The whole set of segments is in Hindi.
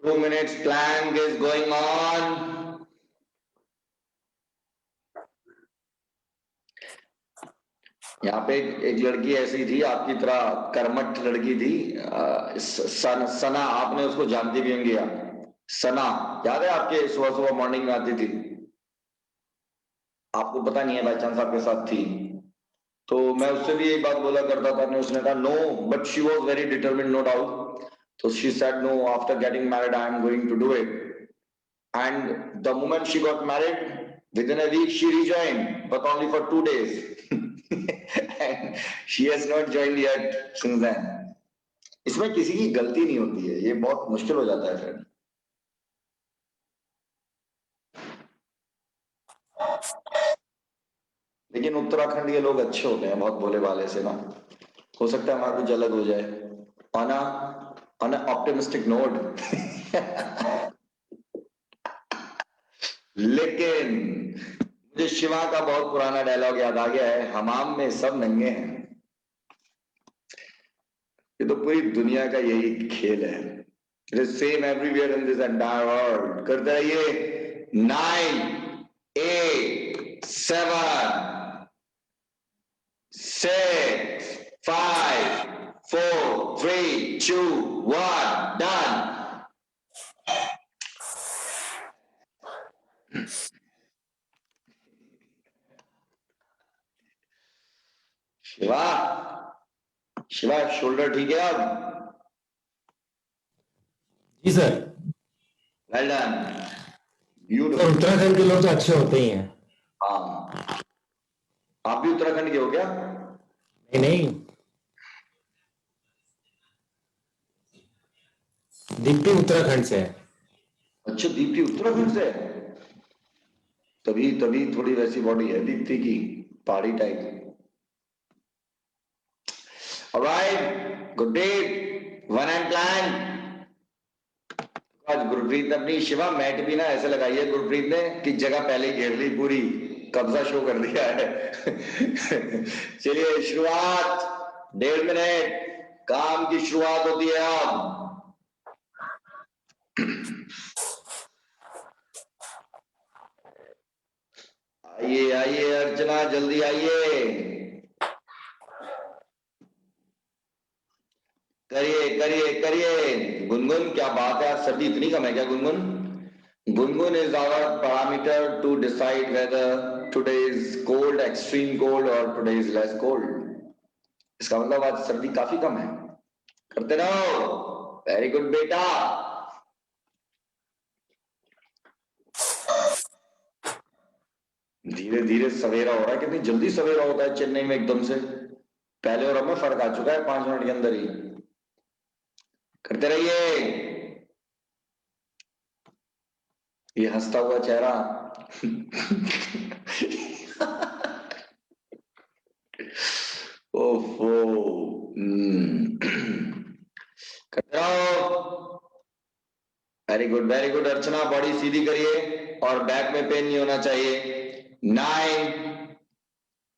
2 minutes plank is going on. यहाँ पे एक लड़की ऐसी थी, आपकी तरह कर्मठ लड़की थी, सना, आपने उसको जानती भी होंगी आप। सना याद है आपके, सुबह सुबह मॉर्निंग में आती थी, आपको पता नहीं है, बाई चांस आपके साथ थी। तो मैं उससे भी एक बात बोला करता था, उसने कहा no, but she was very determined, no doubt. तो she said no, after getting married I am going to do it. And the moment she got married, within a week she rejoined, but only for 2 days. And she has not joined yet since then. इसमें किसी की गलती नहीं होती है, ये बहुत मुश्किल हो जाता है फिर। लेकिन उत्तराखंड के लोग अच्छे होते हैं, बहुत भोले भाले से ना। हो सकता है हमारा कुछ अलग हो जाए। On optimistic note. लेकिन मुझे शिवा का बहुत पुराना डायलॉग याद आ गया है, हमाम में सब नंगे हैं। ये तो पूरी दुनिया का यही खेल है। It is same everywhere in this entire world. करते रहिए। 9, 8, 7, 6, 5, 4, 3, 2, 1, डन। शिवा, शिवा शोल्डर ठीक है अब? जी sir. Well done, sir beautiful. Uttarakhand के लोग तो अच्छे होते ही हैं। हाँ, आप भी उत्तराखंड के हो क्या? नहीं नहीं, दीप्ति उत्तराखंड से है। अच्छा, दीप्ति उत्तराखंड से है। तभी तभी थोड़ी वैसी बॉडी है दीप्ति की, पहाड़ी type. Alright, good day, one and plan. आज गुरप्रीत ने अपनी शिवा मैट भी ना ऐसे लगाई है गुरप्रीत ने कि जगह पहले ही घेर ली, पूरी कब्जा शो कर दिया है। चलिए शुरुआत, 1.5 मिनट काम की शुरुआत होती है अब। आइए आइए अर्चना, जल्दी आइए, करिए करिए करिए। गुनगुन, क्या बात है, आज सर्दी इतनी कम है क्या Gungun? Gungun is our parameter to decide whether today is cold, extreme cold, और टुडे इज लेस कोल्ड। इसका मतलब आज सर्दी काफी कम है। करते रहो, वेरी गुड बेटा। धीरे धीरे सवेरा हो रहा है, कितनी जल्दी सवेरा होता है चेन्नई में एकदम से। पहले और अब में फर्क आ चुका है 5 मिनट के अंदर ही। करते रहिए। ये हंसता हुआ चेहरा। ओफो। करते रहो, वेरी गुड अर्चना, बॉडी सीधी करिए और बैक में पेन नहीं होना चाहिए। 9,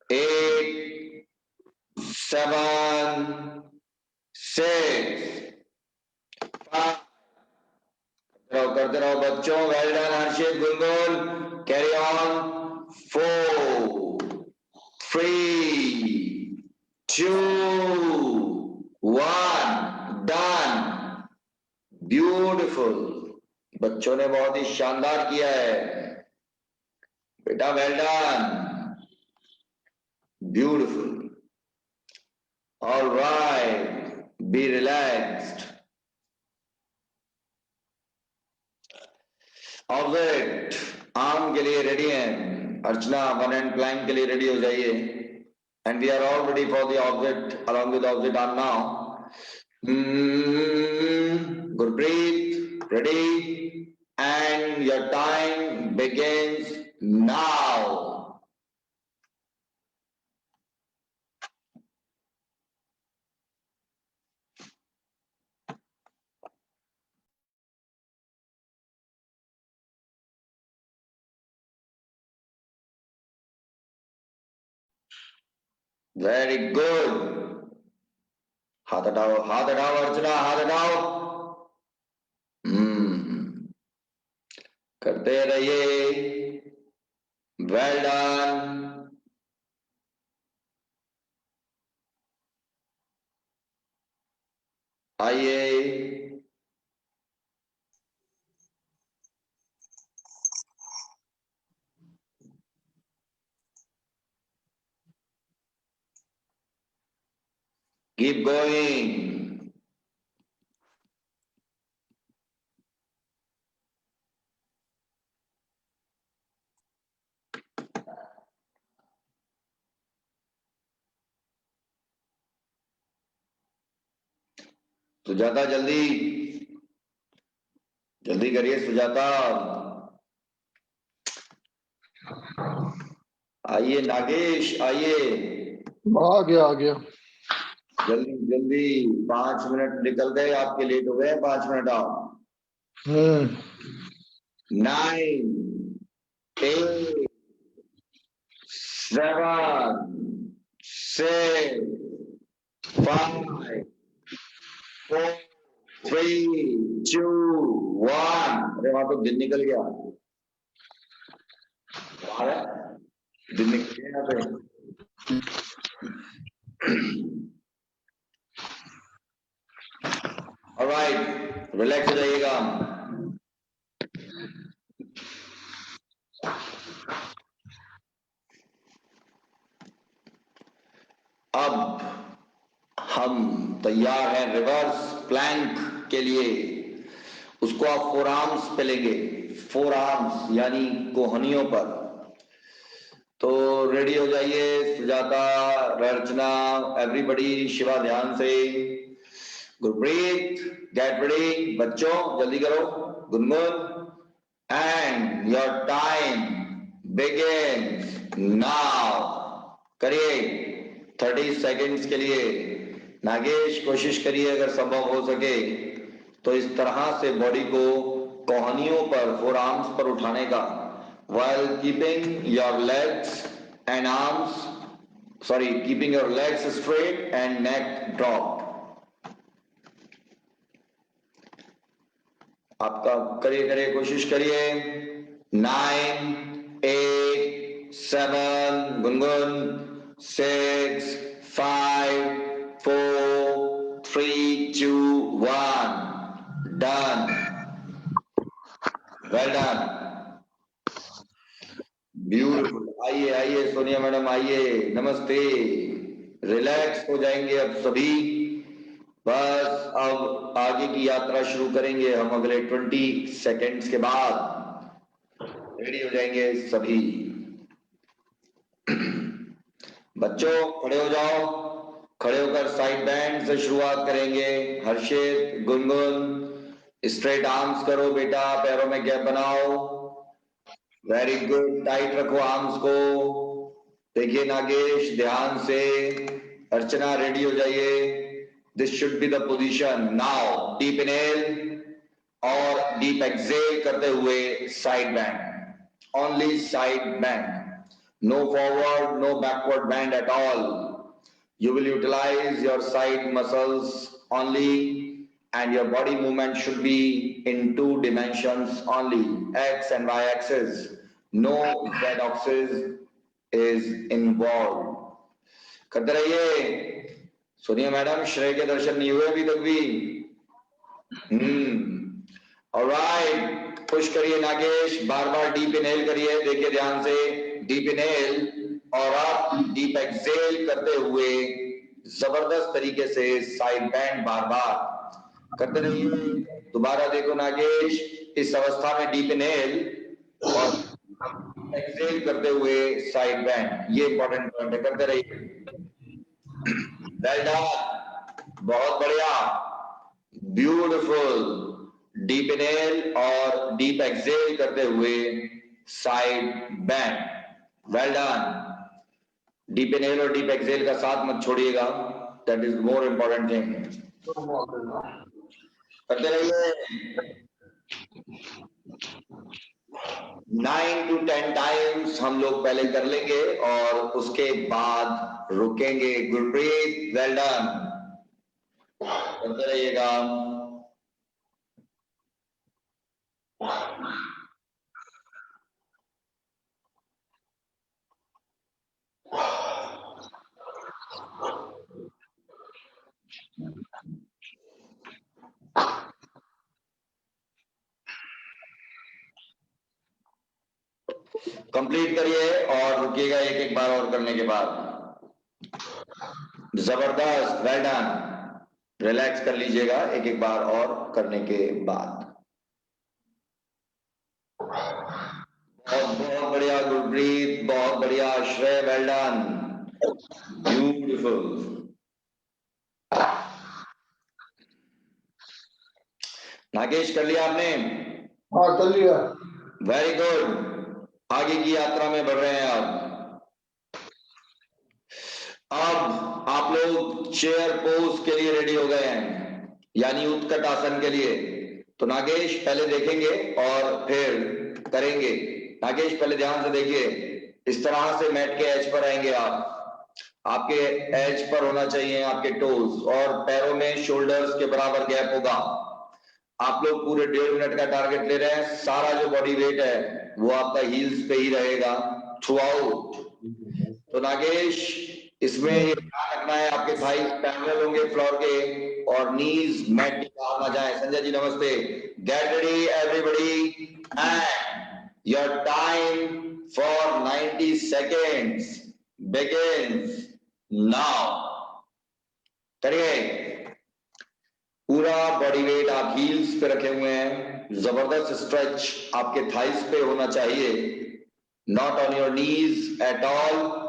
8, 7, 6, 5। करते रहो बच्चों, well done Harshit, Gungun, carry on. 4, 3, 2, 1, done, beautiful. बच्चों ने बहुत ही शानदार किया है बेटा, well done, beautiful. Alright, B relaxed. Object arm के लिए रेडी हैं अर्चना, वन एंड प्लैंक के लिए रेडी हो जाइए। And we are all ready for the object, along with object arm now. Gurpreet, ready? And your time begins now. Very good. हाथ हटाओ अर्चना, हाथ हटाओ। करते रहिए। Well done. आइए। Keep going. सुजाता जल्दी जल्दी करिए सुजाता। आइए नागेश आइए। आ गया आ गया। जल्दी जल्दी 5 मिनट निकल गए आपके, लेट हो गए 5 मिनट आप। 9 8 7 6 5 4 3 2 1। अरे वहां तो दिन निकल गया। बाहर है, दिन निकल गया यहाँ पे। ऑलराइट, रिलैक्स हो जाइएगा। अब हम तैयार हैं रिवर्स प्लैंक के लिए। उसको आप फोर आर्म्स पे लेंगे, फोर आर्म्स यानी कोहनियों पर। तो रेडी हो जाइए सुजाता, रचना, एवरीबडी, शिवा ध्यान से। Gurpreet get ready. बच्चों जल्दी करो। Gungun, and your time begins now. करिए 30 सेकेंड्स के लिए। नागेश कोशिश करिए अगर संभव हो सके तो इस तरह से बॉडी को कोहनियों पर, फोर आर्म्स पर उठाने का, while keeping your legs and arms, keeping your legs straight and neck dropped. आपका करिए करिए कोशिश करिए। 9 8 7 Gungun 6 5 4 3 2 1 done. Well done, beautiful. आइए आइए सोनिया मैडम आइए, नमस्ते। रिलैक्स हो जाएंगे अब सभी। बस अब आगे की यात्रा शुरू करेंगे हम अगले 20 सेकेंड्स के बाद। रेडी हो जाएंगे सभी। बच्चों खड़े हो जाओ। खड़े होकर साइड बैंड से शुरुआत करेंगे। हर्षित, गुनगुन स्ट्रेट आर्म्स करो बेटा, पैरों में गैप बनाओ। वेरी गुड, टाइट रखो आर्म्स को। देखिए नागेश ध्यान से। अर्चना रेडी हो जाइए। This should be the position now. Deep inhale और डीप एक्सहेल करते हुए side band, only side band, no forward, no backward bend at all. You will utilize your side muscles only, and your body movement should be in 2 dimensions only, x and y axis. No z axis is involved. करते रहिए। सोनिया मैडम श्रेय के दर्शन नहीं हुए अभी तक भी। ऑलराइट, पुश करिए नागेश, बार बार डीप इनहेल करिए। देखिए ध्यान से, डीप इनहेल और आप डीप एक्सहेल करते हुए जबरदस्त तरीके से साइड बैंड बार बार करते रहिए। दोबारा देखो नागेश, इस अवस्था में डीप इनहेल और एक्सहेल करते हुए साइड बैंड, ये इंपॉर्टेंट पॉइंट है। करते रहिए। वेल डन, बहुत बढ़िया, ब्यूटीफुल। डीप इनहेल और डीप एक्सहेल करते हुए side bend. Well done. Deep inhale और डीप एक्सहेल का साथ मत छोड़िएगा, that is more important thing. करते रहिए। 9 to 10 टाइम्स हम लोग पहले कर लेंगे और उसके बाद रुकेंगे। गुरप्रीत वेल डन, करते रहिएगा। कंप्लीट करिए और रुकिएगा एक एक बार और करने के बाद। जबरदस्त, वेल डन। रिलैक्स कर लीजिएगा एक एक बार और करने के बाद। बहुत बहुत बढ़िया गुरप्रीत, बहुत बढ़िया श्रेय, वेल डन, ब्यूटीफुल। नागेश कर लिया आपने? हाँ कर लिया। वेरी गुड, आगे की यात्रा में बढ़ रहे हैं अब आप लोग चेयर पोज के लिए रेडी हो गए हैं, यानी उत्कट आसन के लिए। तो नागेश पहले देखेंगे और फिर करेंगे। नागेश पहले ध्यान से देखिए, इस तरह से मैट के एज पर आएंगे आप। आपके एज पर होना चाहिए आपके टोज, और पैरों में शोल्डर्स के बराबर गैप होगा। आप लोग पूरे 1.5 मिनट का टारगेट ले रहे हैं। सारा जो बॉडी वेट है वो आपका हील्स पे ही रहेगा थ्रू आउट। तो नागेश इसमें ये ध्यान रखना है आपके थाई पैरेलल होंगे फ्लोर के और नीज मैट के बाहर ना जाए। संजय जी नमस्ते। Get ready everybody and your time for 90 seconds begins now. करिए, पूरा बॉडी वेट आप हील्स पे रखे हुए हैं। जबरदस्त स्ट्रेच आपके थाइस पे होना चाहिए, not on your knees at all.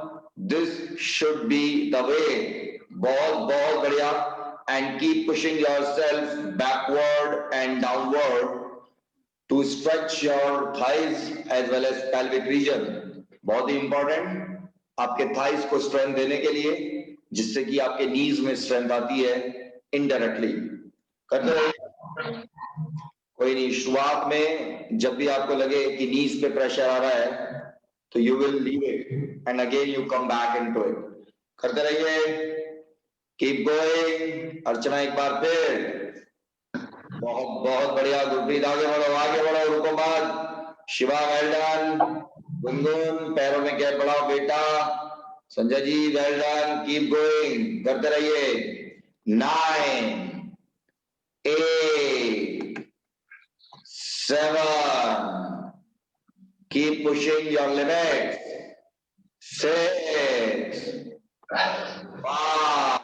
This should be the way. बहुत बहुत बढ़िया। And keep pushing yourself backward and downward to stretch your thighs as well as pelvic region. बहुत ही इंपॉर्टेंट आपके थाइस को स्ट्रेंथ देने के लिए, जिससे कि आपके नीज में स्ट्रेंथ आती है इनडायरेक्टली। करते रहिए, कोई नहीं। शुरुआत में जब भी आपको लगे कि नीज पे प्रेशर आ रहा है तो you will leave it and again you come back into it. करते रहिए, कीप गोइंग। अर्चना एक बार फिर, बहुत बहुत बढ़िया। गुरप्रीत आगे बढ़ो, आगे बढ़ो, रुको मत। Shiva well done. गुनगुन पैरों में गैप बढ़ाओ बेटा। Sanjay ji well done, keep going, करते रहिए। 9 8 7, keep pushing your limits. 6 5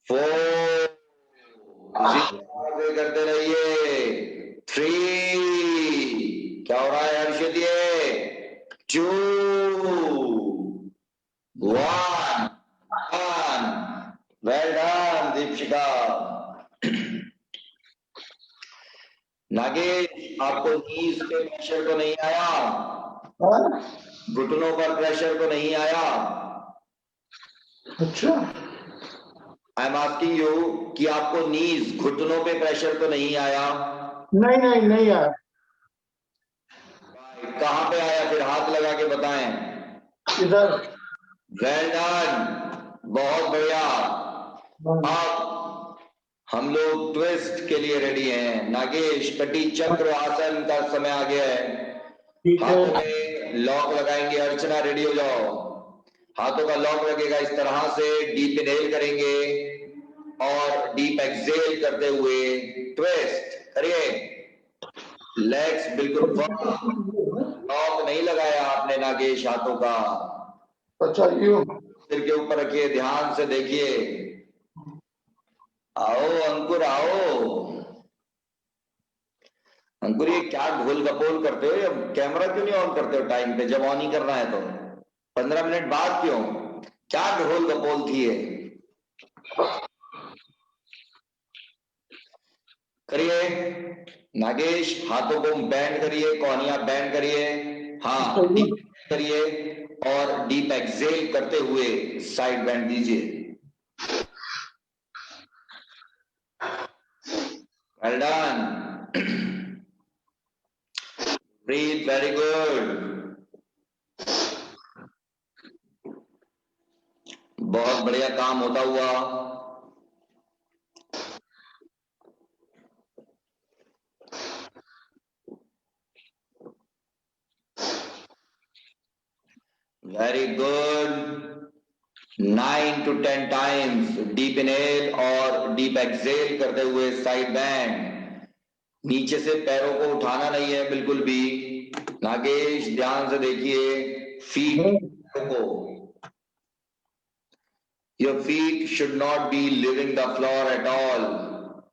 4 करते रहिए। 3, क्या हो रहा है हर्षित? ये 2 1 वेल डन दीपशिका। नागेश आपको नीज पे प्रेशर तो नहीं आया? घुटनों पर प्रेशर तो नहीं आया? अच्छा, आई एम आस्किंग यू कि आपको नीज घुटनों पे प्रेशर तो नहीं आया? नहीं नहीं नहीं यार। कहां पे आया फिर? हाथ लगा के बताएं। इधर। वेल डन, बहुत बढ़िया। अब हम लोग ट्विस्ट के लिए रेडी हैं। नागेश कटी चक्र आसन का समय आ गया है। हाथों में लॉक लगाएंगे। अर्चना रेडी हो जाओ। हाथों का लॉक लगेगा इस तरह से। डीप इनहेल करेंगे और डीप एक्सहेल करते हुए ट्विस्ट करिए। लेग्स बिल्कुल लॉक नहीं लगाया आपने नागेश हाथों का। अच्छा यूं। सिर के ऊपर रखिए, ध्यान से देखिए। आओ अंकुर आओ। अंकुर ये क्या ढोल कपोल करते हो? ये कैमरा क्यों नहीं ऑन करते हो टाइम पे? जब ऑन ही करना है तो 15 मिनट बाद क्यों? क्या ढोल कपोल थी ये? करिए नागेश, हाथों को बैंड करिए, कोहनियां बैंड करिए। हाँ, डीप करिए और डीप एक्सहेल करते हुए साइड बैंड दीजिए। Well done. Breathe, very good. बहुत बढ़िया काम होता हुआ। Very good. 9 to 10 times deep inhale और डीप एक्सहेल करते हुए साइड बैंड। नीचे से पैरों को उठाना नहीं है बिल्कुल भी। नागेश ध्यान से देखिए फीट को, your feet should not be leaving the floor at all.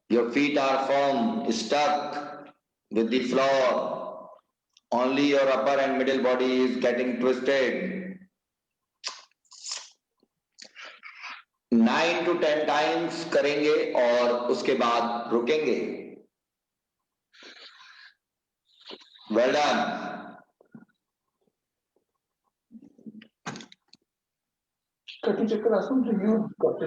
Your feet are firm, stuck with the floor. Only your upper and middle body is getting twisted. 9 to 10 times करेंगे और उसके बाद रुकेंगे. Well done. कटी चक्कर आसन तो यूज करते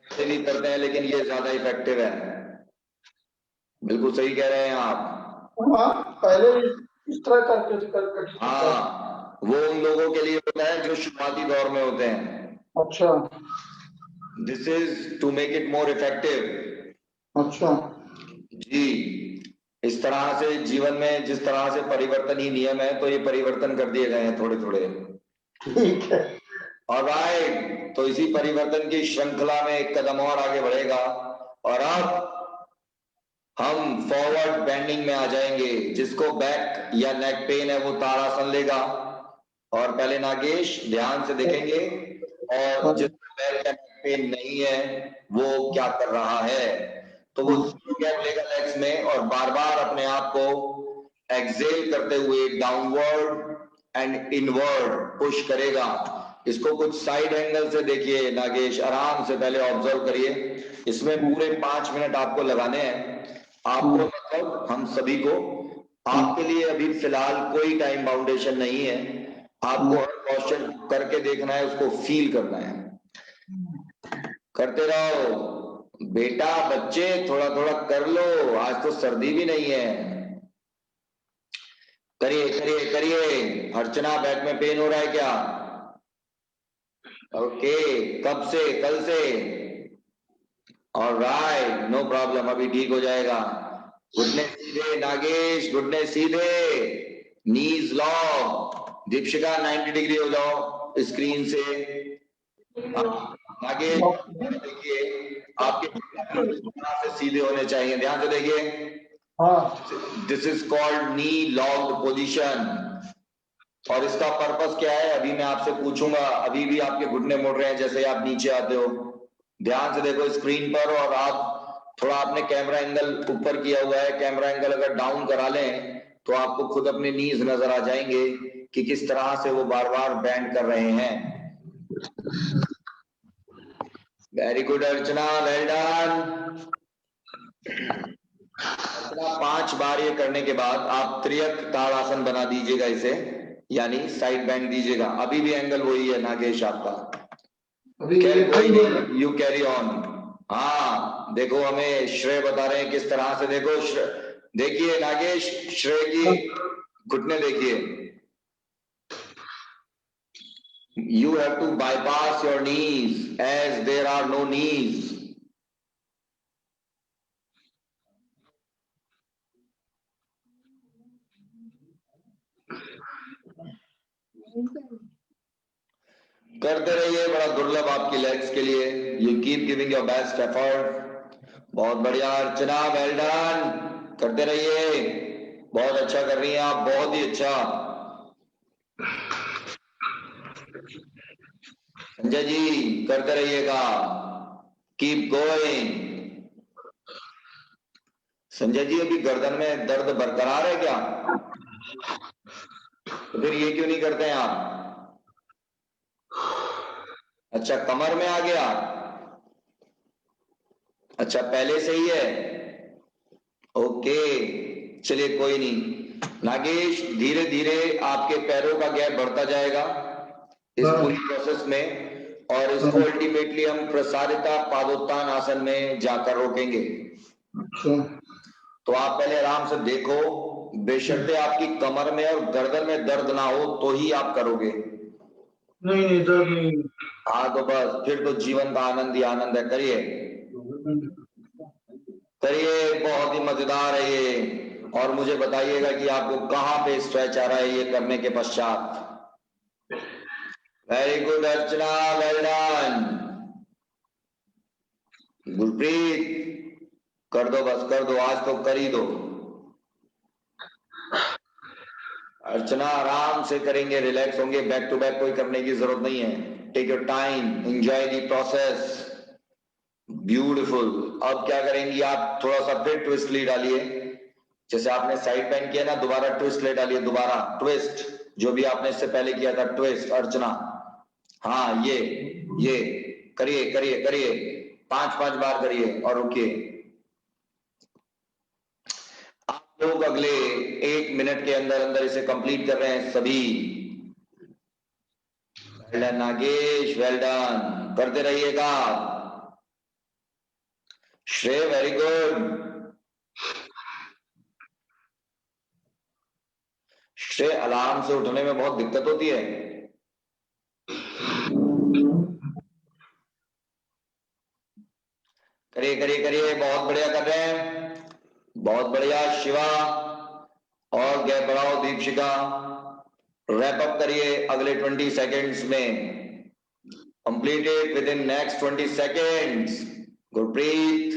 ऐसे भी करते हैं लेकिन ये ज्यादा इफेक्टिव है. बिल्कुल सही कह रहे हैं आप. हाँ पहले इस तरह करके कटी हाँ, वो उन लोगों के लिए होता है जो शुरुआती दौर में होते हैं. अच्छा this is to make it more effective. अच्छा जी, इस तरह से जीवन में जिस तरह से परिवर्तन ही नियम है, तो ये परिवर्तन कर दिए गए हैं थोड़े थोड़े. ठीक है. ऑलराइट, तो इसी परिवर्तन की श्रृंखला में एक कदम और आगे बढ़ेगा और अब हम फॉरवर्ड बेंडिंग में आ जाएंगे. जिसको बैक या नेक पेन है वो ताड़ासन लेगा. और पहले नागेश ध्यान से देखेंगे और जिसको बैक या नेक पेन नहीं है वो क्या कर रहा है. तो वो गैप लेगा लेग्स में और बार बार अपने आप को एक्सेल करते हुए डाउनवर्ड एंड इनवर्ड पुश करेगा. इसको कुछ साइड एंगल से देखिए नागेश, आराम से पहले ऑब्जर्व करिए. इसमें पूरे 5 मिनट आपको लगाने हैं. आपको मतलब हम सभी को, आपके लिए अभी फिलहाल कोई टाइम बाउंडेशन नहीं है. आपको हर क्वेश्चन करके देखना है, उसको फील करना है. करते रहो बेटा, बच्चे थोड़ा थोड़ा कर लो. आज तो सर्दी भी नहीं है. करिए करिए करिए. अर्चना बैक में पेन हो रहा है क्या? ओके, कब से? कल से? ऑलराइट, नो प्रॉब्लम, अभी ठीक हो जाएगा. घुटने सीधे नागेश, घुटने सीधे, नीज लॉक. दीपिका 90 डिग्री हो जाओ स्क्रीन से. नागेश देखिए आपके से सीधे होने चाहिए. ध्यान से देखिए. हाँ this is called knee locked position. और इसका पर्पस क्या है अभी मैं आपसे पूछूंगा. अभी भी आपके घुटने मुड़ रहे हैं जैसे आप नीचे आते हो. ध्यान से देखो स्क्रीन पर. और आप थोड़ा आपने कैमरा एंगल ऊपर किया हुआ है. कैमरा एंगल अगर डाउन करा लें तो आपको खुद अपने नीज नजर आ जाएंगे कि किस तरह से वो बार बार बैंड कर रहे हैं. वेरी गुड अर्चना, वेल डन. अर्चना 5 बार ये करने के बाद आप त्रियक ताड़ासन बना दीजिएगा इसे, यानी साइड बैंड दीजिएगा. अभी भी एंगल वही है नागेश आपका. अभी कोई नहीं, यू कैरी ऑन. हाँ देखो, हमें श्रेय बता रहे हैं किस तरह से. देखो देखिए नागेश, श्रेय की घुटने देखिए. You have to bypass your knees as there are no knees. करते रहिए, बड़ा दुर्लभ आपकी लेग्स के लिए. You keep giving your best effort. बहुत बढ़िया अर्चना, वेल डन. करते रहिए, बहुत अच्छा कर रही हैं आप, बहुत ही अच्छा. संजय जी करते रहिएगा, कीप गोइंग. संजय जी अभी गर्दन में दर्द बरकरार है क्या? तो फिर ये क्यों नहीं करते हैं आप? अच्छा, कमर में आ गया. अच्छा, पहले से ही है. ओके, चलिए कोई नहीं. नागेश धीरे धीरे आपके पैरों का गैप बढ़ता जाएगा इस पूरी प्रोसेस में. और इसको अल्टीमेटली हम प्रसारिता पादोत्तान आसन में जाकर रोकेंगे. तो आप पहले आराम से देखो. बेशर्ते आपकी कमर में और गर्दन में दर्द ना हो तो ही आप करोगे. नहीं नहीं दर्द नहीं. हाँ तो बस, फिर तो जीवन का आनंद ही आनंद है. करिए करिए, बहुत ही मजेदार है ये. और मुझे बताइएगा कि आपको कहाँ पे स्ट्रेच आ रहा है ये करने के पश्चात. वेरी गुड अर्चना, वेल डन. गुरप्रीत कर दो, बस कर दो, आज तो कर ही दो. अर्चना आराम से करेंगे, रिलैक्स होंगे, बैक टू बैक कोई करने की जरूरत नहीं है। Take your time, enjoy the process. Beautiful. अब क्या करेंगी आप, थोड़ा सा फिर ट्विस्ट ले डालिए, जैसे आपने साइड पेन किया ना, दोबारा ट्विस्ट ले डालिए, दोबारा ट्विस्ट, जो भी आपने इससे पहले किया था ट्विस्ट। अर्चना, हाँ ये करिए करिए करिए, 5 बार करिए और रुकिए। आप लोग अगले 1 मिनट के अंदर अंदर इसे कंप्लीट कर रहे हैं सभी। Well done Nagesh, well done, करते रहिएगा। श्रेय वेरी गुड। श्रेय, अलार्म से उठने में बहुत दिक्कत होती है। करिए करिए करिए, बहुत बढ़िया कर रहे हैं, बहुत बढ़िया। शिवा, और गैप बढ़ाओ। दीपशिका, रैप अप करिए अगले 20 सेकेंड्स में, complete it with in next 20 seconds. Gurpreet,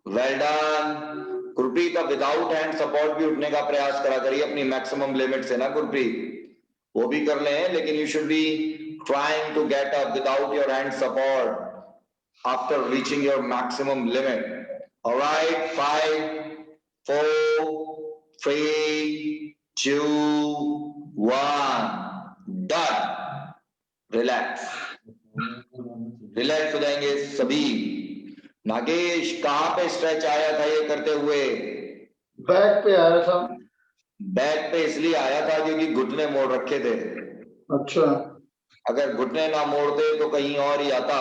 well done. Gurpreet, अब विदाउट हैंड सपोर्ट भी उठने का प्रयास करा करिए अपनी मैक्सिमम लिमिट से ना गुरप्रीत, वो भी कर लें, लेकिन you should be trying to get up without your hand support after reaching your maximum limit. All right, 5, 4, 3, 2, 1, done. Relax. Relax हो जाएंगे सभी। नागेश, कहां पे स्ट्रेच आया था ये करते हुए? बैक पे आया था। बैक पे इसलिए आया था क्योंकि घुटने मोड़ रखे थे। अच्छा, अगर घुटने ना मोड़ते तो कहीं और ही आता,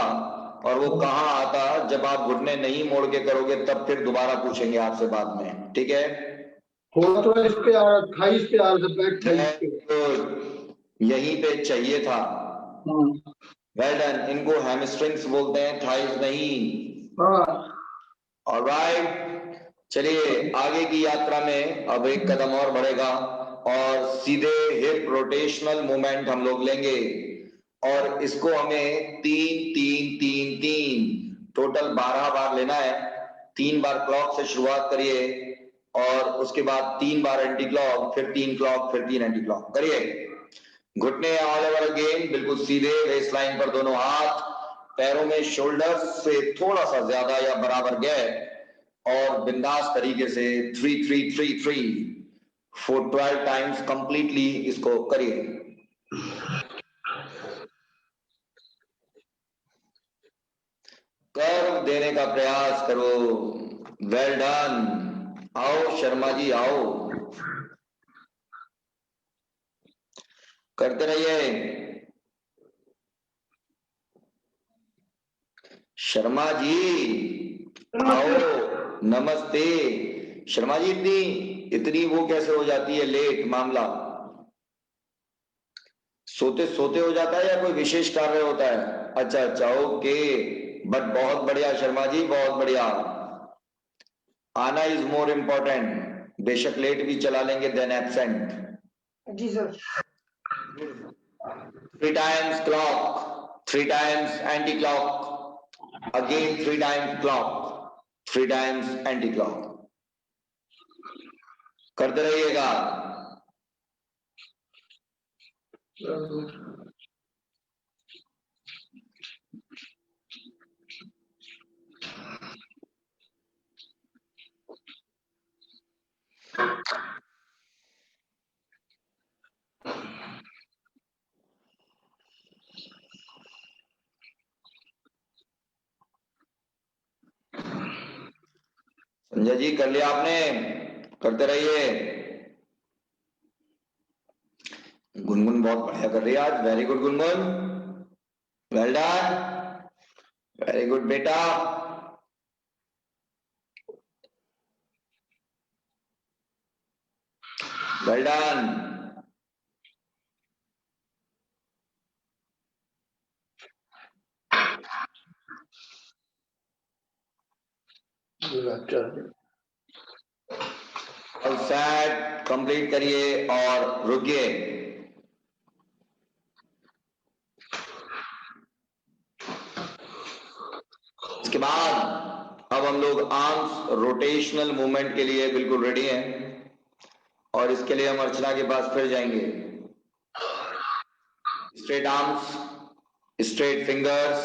और वो कहाँ आता, जब आप घुटने नहीं मोड़ के करोगे तब फिर दोबारा पूछेंगे आपसे बाद में, ठीक है? थोड़ा थोड़ा इस पे आ रहा, थाइस पे आ रहा था, बैक थाइस पे। तो यहीं पे चाहिए था। Well done. इनको हैमस्ट्रिंग्स बोलते हैं, थाइस नहीं। हाँ, ऑलराइट, चलिए आगे की यात्रा में अब एक कदम और बढ़ेगा और सीधे हिप रोटेशनल मूवमेंट हम लोग लेंगे, और इसको हमें 3-3-3-3 टोटल 12 बार लेना है। 3 बार क्लॉक से शुरुआत करिए, और उसके बाद 3 बार एंटी क्लॉक, फिर 3 क्लॉक, फिर 3 एंटी क्लॉक करिए। घुटने ऑल ओवर अगेन, बिल्कुल सीधे, वेस्ट लाइन पर दोनों हाथ, पैरों में शोल्डर से थोड़ा सा ज्यादा या बराबर गैप, और बिंदास तरीके से 3-3-3-3 for 12 टाइम्स कंप्लीटली इसको करिए। कर्व देने का प्रयास करो। Well done. आओ शर्मा जी, आओ, करते रहिए। शर्मा जी आओ, नमस्ते। शर्मा जी, इतनी वो कैसे हो जाती है लेट? मामला सोते सोते हो जाता है या कोई विशेष कार्य होता है? अच्छा अच्छा, ओके, बट बहुत बढ़िया शर्मा जी, बहुत बढ़िया। आना इज मोर इम्पोर्टेंट, बेशक लेट भी चला लेंगे देन एब्सेंट। जी sir. 3 times clock, 3 times anti clock, again 3 times clock, 3 times anti clock, करते रहिएगा। संजय जी, कर लिया आपने? करते रहिए। गुनगुन बहुत बढ़िया कर रही है आज, very good Gungun, well done, very good बेटा। Well done. और सेट कंप्लीट करिए और रुकिए। इसके बाद अब हम लोग आर्म्स रोटेशनल मूवमेंट के लिए बिल्कुल रेडी हैं। और इसके लिए हम अर्चना के पास फिर जाएंगे। Straight arms, straight fingers,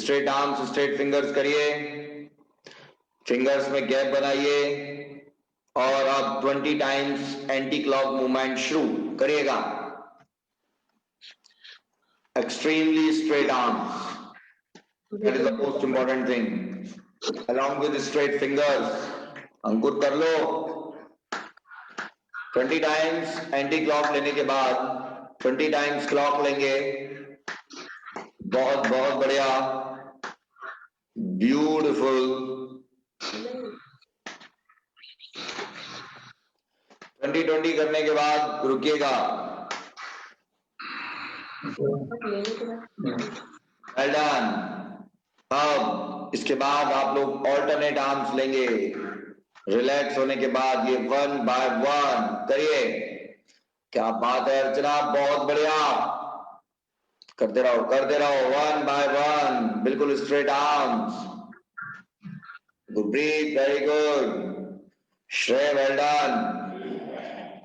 straight arms, straight fingers करिए, फिंगर्स में गैप बनाइए और अब 20 टाइम्स एंटी क्लॉक मूवमेंट शुरू करिएगा। Extremely straight arms, that is the most important thing, along with straight fingers। अंकुर कर लो। 20 टाइम्स एंटी क्लॉक लेने के बाद 20 टाइम्स क्लॉक लेंगे। बहुत बहुत बढ़िया, ब्यूटिफुल। 20 करने के बाद रुकिएगा। Well done. अब इसके बाद आप लोग ऑल्टरनेट आर्म्स लेंगे। रिलैक्स होने के बाद ये 1 बाय 1 करिए। क्या बात है अर्चना, बहुत बढ़िया, करते रहो करते रहो। 1 बाय 1, बिल्कुल straight arms. Gurpreet very good, श्रेय वेल डन।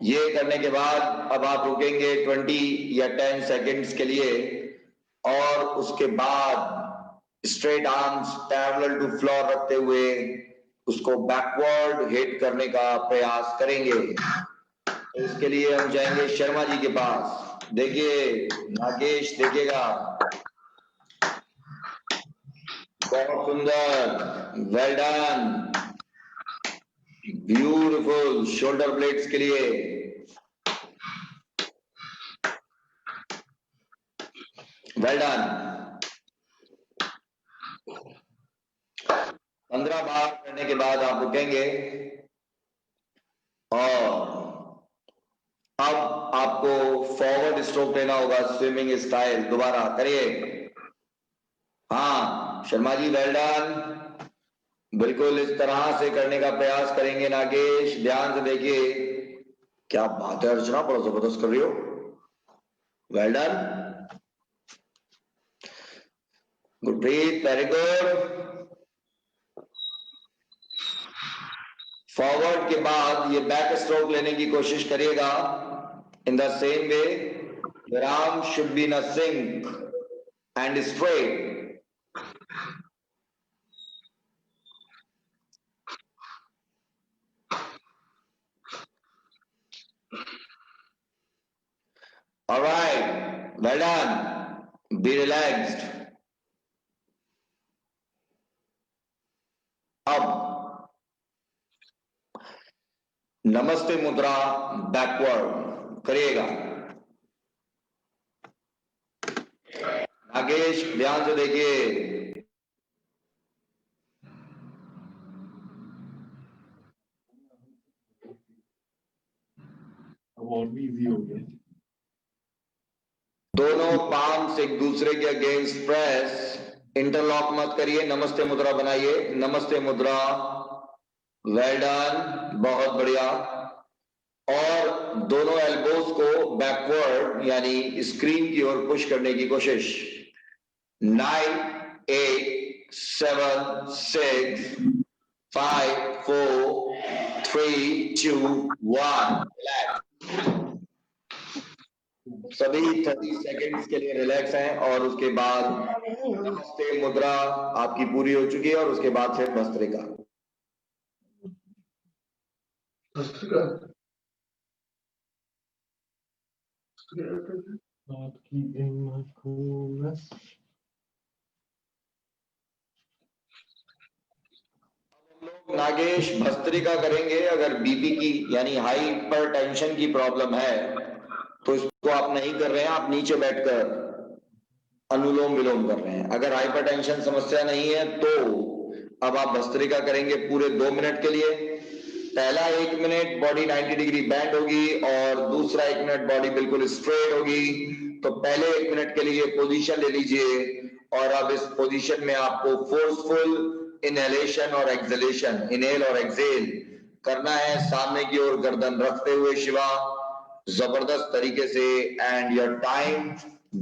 ये करने के बाद अब आप रुकेंगे 20 या 10 सेकेंड्स के लिए और उसके बाद straight arms parallel to floor रखते हुए उसको बैकवर्ड हिट करने का प्रयास करेंगे। तो इसके लिए हम जाएंगे शर्मा जी के पास। देखिए नागेश देखिएगा, बहुत सुंदर, well done, beautiful. Shoulder blades के लिए वेल डन। 15 बार करने के बाद आप रुकेंगे और अब आपको फॉरवर्ड स्ट्रोक लेना होगा, स्विमिंग स्टाइल। दोबारा करिए। हाँ शर्मा जी वेल डन, बिल्कुल इस तरह से करने का प्रयास करेंगे। नागेश ध्यान से देखिए, क्या बात है अर्चना, बड़ा जबरदस्त कर रही हो, well done. Gurpreet very good. Forward के बाद ये बैक स्ट्रोक लेने की कोशिश करिएगा। In the same way your arm should be in a sync and straight। all right, well done, be relaxed। अब नमस्ते मुद्रा बैकवर्ड करिएगा। नागेश ध्यान से देखिए, अब और भी इजी हो गया। दोनों पाम्स एक दूसरे के अगेंस्ट प्रेस, इंटरलॉक मत करिए, नमस्ते मुद्रा बनाइए। नमस्ते मुद्रा, वेल डन, बहुत बढ़िया। और दोनों एल्बोज को बैकवर्ड यानी स्क्रीन की ओर पुश करने की कोशिश। 9 8 7 6 5 4 3 2 1 रिलैक्स। सभी 30 सेकेंड्स के लिए रिलैक्स हैं और उसके बाद नमस्ते मुद्रा आपकी पूरी हो चुकी है और उसके बाद फिर भस्त्रिका। नागेश भस्त्रिका करेंगे। अगर बीपी की यानी हाइपर टेंशन की प्रॉब्लम है तो इसको आप नहीं कर रहे हैं, आप नीचे बैठकर अनुलोम विलोम कर रहे हैं। अगर हाइपरटेंशन समस्या नहीं है तो अब आप भस्त्रिका करेंगे पूरे 2 मिनट के लिए। पहला 1 मिनट बॉडी 90 डिग्री बैंड होगी और दूसरा 1 मिनट बॉडी बिल्कुल स्ट्रेट होगी। तो पहले 1 मिनट के लिए पोजीशन ले लीजिए और अब इस पोजीशन में आपको फोर्सफुल इनहेलेशन और एक्सहेलेशन, इनहेल और एक्सहेल करना है, सामने की ओर गर्दन रखते हुए शिवा, जबरदस्त तरीके से। And your time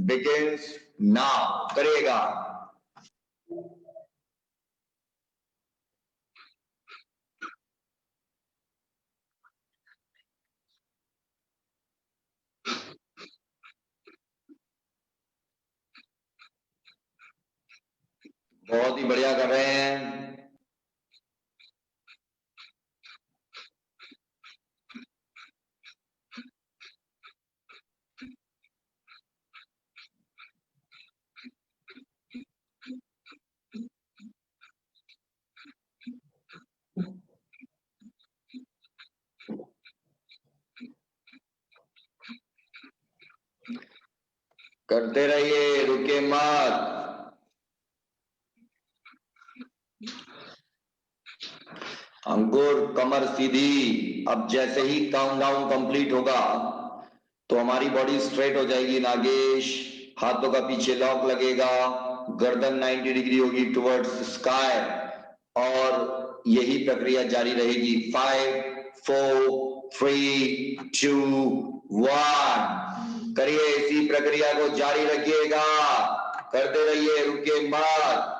begins now करिएगा। करते रहिए, रुके मत। अंकुर कमर सीधी। अब जैसे ही काउंटडाउन कंप्लीट होगा तो हमारी बॉडी स्ट्रेट हो जाएगी नागेश, हाथों का पीछे लॉक लगेगा, गर्दन 90 डिग्री होगी टुवर्ड्स स्काई और यही प्रक्रिया जारी रहेगी। 5 4 3 2 1 करिए, इसी प्रक्रिया को जारी रखिएगा, करते रहिए, रुके मत।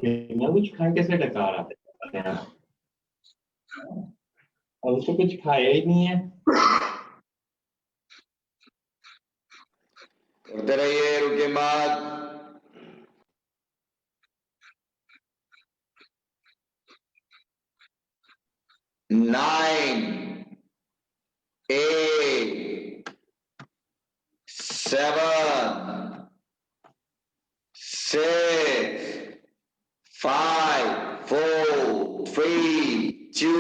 बिना कुछ खाए कैसे डकार आते हैं? अब उसको कुछ खाया ही नहीं है। करते रहिए, रुके मत। 9 8 7 6 5 4 3 2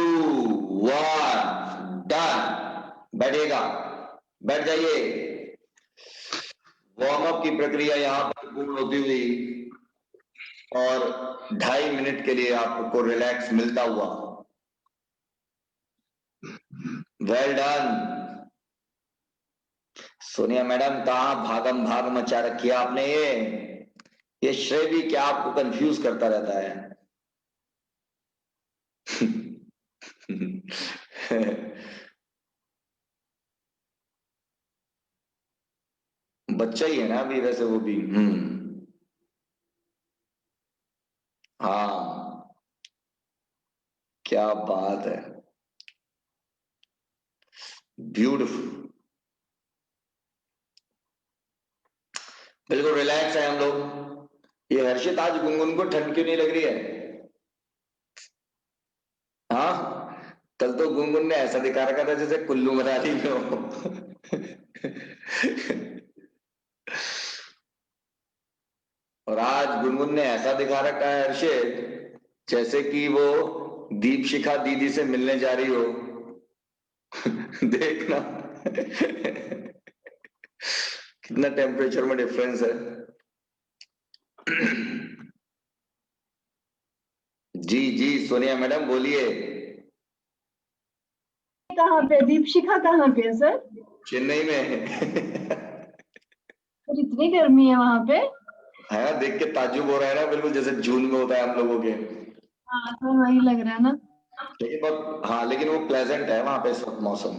1 डन। बैठिएगा, बैठ जाइए। वार्म अप की प्रक्रिया यहां पर पूर्ण होती हुई और 2.5 मिनट के लिए आपको रिलैक्स मिलता हुआ। Well done. सोनिया मैडम, कहाँ भागम भाग मचा रखी है आपने। ये श्रेय भी क्या आपको कंफ्यूज करता रहता है। बच्चा ही है ना अभी वैसे वो भी। हाँ, क्या बात है, ब्यूटीफुल। बिल्कुल रिलैक्स है हम लोग। ये हर्षित, आज गुनगुन को ठंड क्यों नहीं लग रही है? हाँ, कल तो गुनगुन ने ऐसा दिखा रखा था जैसे कुल्लू मनाली में हो। और आज गुनगुन ने ऐसा दिखा रखा है हर्षित जैसे कि वो दीपशिखा दीदी से मिलने जा रही हो। देखना कितना टेम्परेचर में डिफरेंस है। जी जी सोनिया मैडम बोलिए। कहाँ पे दीपशिखा कहाँ पे है सर? चेन्नई में। सर इतनी गर्मी है वहां पे? है, देख के ताज्जुब हो रहा है ना, बिल्कुल जैसे जून में होता है हम लोगों के। हाँ सर वही लग रहा है ना। लेकिन बहुत, हाँ लेकिन वो प्लेजेंट है वहां पे इस वक्त मौसम,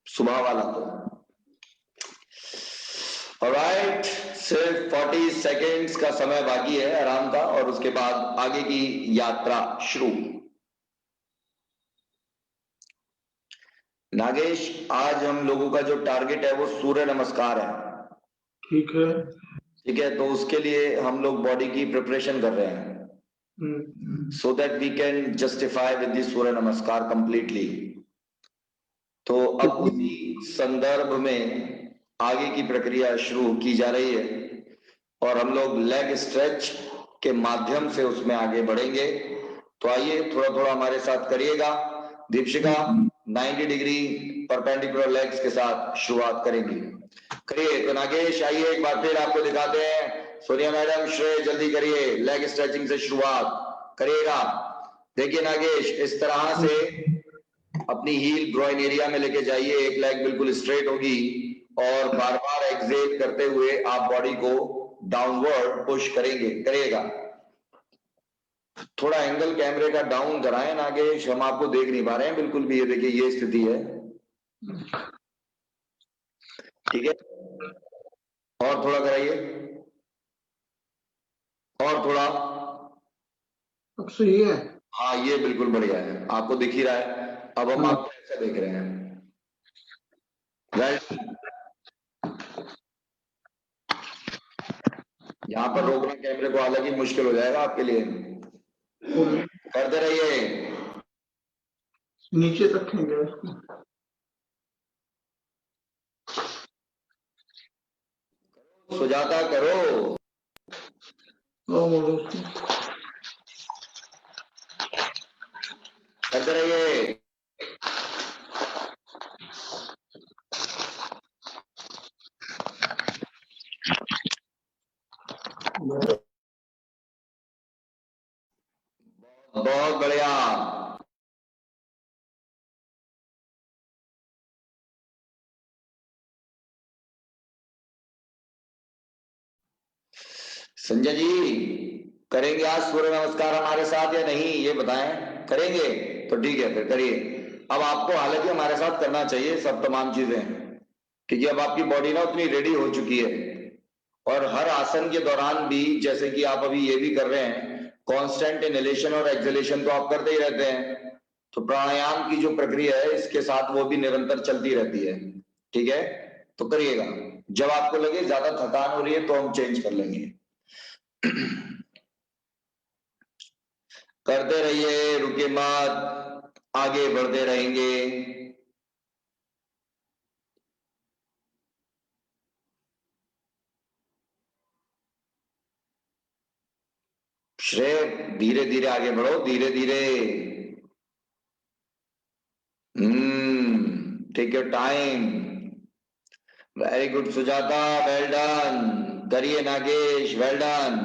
सुबह वाला तो। ऑलराइट, सिर्फ 40 सेकेंड्स का समय बाकी है आराम का और उसके बाद आगे की यात्रा शुरू। नागेश, आज हम लोगों का जो टारगेट है वो सूर्य नमस्कार है। ठीक है। ठीक है, तो उसके लिए हम लोग बॉडी की प्रिपरेशन कर रहे हैं so that we can justify with the सूर्य नमस्कार completely। तो अब उसी संदर्भ में आगे की प्रक्रिया शुरू की जा रही है और हम लोग लेग स्ट्रेच के माध्यम से उसमें आगे बढ़ेंगे। तो आइए थोड़ा थोड़ा हमारे साथ करिएगा। दीपशिका 90 डिग्री परपेंडिकुलर लेग्स के साथ शुरुआत करेंगी। करिए। तो नागेश आइए एक बार फिर आपको दिखाते हैं। सोनिया मैडम, श्रेय जल्दी करिए, लेग स्ट्रेचिंग से शुरुआत करिएगा। देखिए नागेश, इस तरह से अपनी हील ग्रोइन एरिया में लेके जाइए, एक लेग बिल्कुल स्ट्रेट होगी और बार बार एक्सेल करते हुए आप बॉडी को डाउनवर्ड पुश करेंगे, करिएगा। थोड़ा एंगल कैमरे का डाउन कराएं नागेश, हम आपको देख नहीं पा रहे हैं बिल्कुल भी। ये देखिए, ये स्थिति है, ठीक है। और थोड़ा कराइए, और थोड़ा। अब सही है। हाँ, ये बिल्कुल बढ़िया है, आपको दिख ही रहा है। अब हम आपको ऐसा देख रहे हैं। राइट, यहाँ पर रोकना कैमरे को हालांकि मुश्किल हो जाएगा आपके लिए। करते रहिए। नीचे रखेंगे उसको। सुजाता करो। और बोलो उसको। करते रहिए। बहुत बढ़िया। संजय जी करेंगे आज सूर्य नमस्कार हमारे साथ या नहीं, ये बताएं। करेंगे तो ठीक है, फिर करिए। अब आपको हालांकि हमारे साथ करना चाहिए सब तमाम चीजें, क्योंकि अब आपकी बॉडी ना उतनी रेडी हो चुकी है। और हर आसन के दौरान भी, जैसे कि आप अभी ये भी कर रहे हैं, कांस्टेंट इनहेलेशन और एक्सहेलेशन तो आप करते ही रहते हैं, तो प्राणायाम की जो प्रक्रिया है इसके साथ वो भी निरंतर चलती रहती है। ठीक है, तो करिएगा। जब आपको लगे ज्यादा थकान हो रही है तो हम चेंज कर लेंगे। करते रहिए, रुके मत, आगे बढ़ते रहेंगे। श्रेय धीरे धीरे आगे बढ़ो, धीरे धीरे। Take your time. Very good Sujata, well done. करिए Nagesh, well done.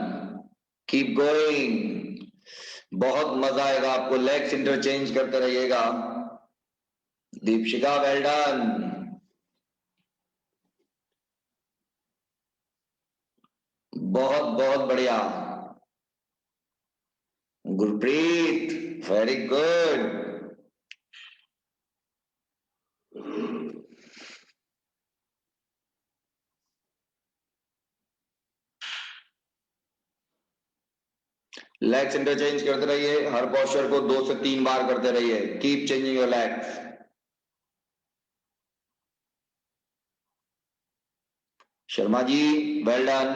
Keep going. बहुत मजा आएगा आपको, लेग्स इंटरचेंज करते रहिएगा। Deepshikha, well done. बहुत बहुत बढ़िया। Gurpreet, very good. Legs interchange करते रहिए, हर पोस्चर को 2 से 3 बार करते रहिए। Keep changing your legs. Sharma ji, well done.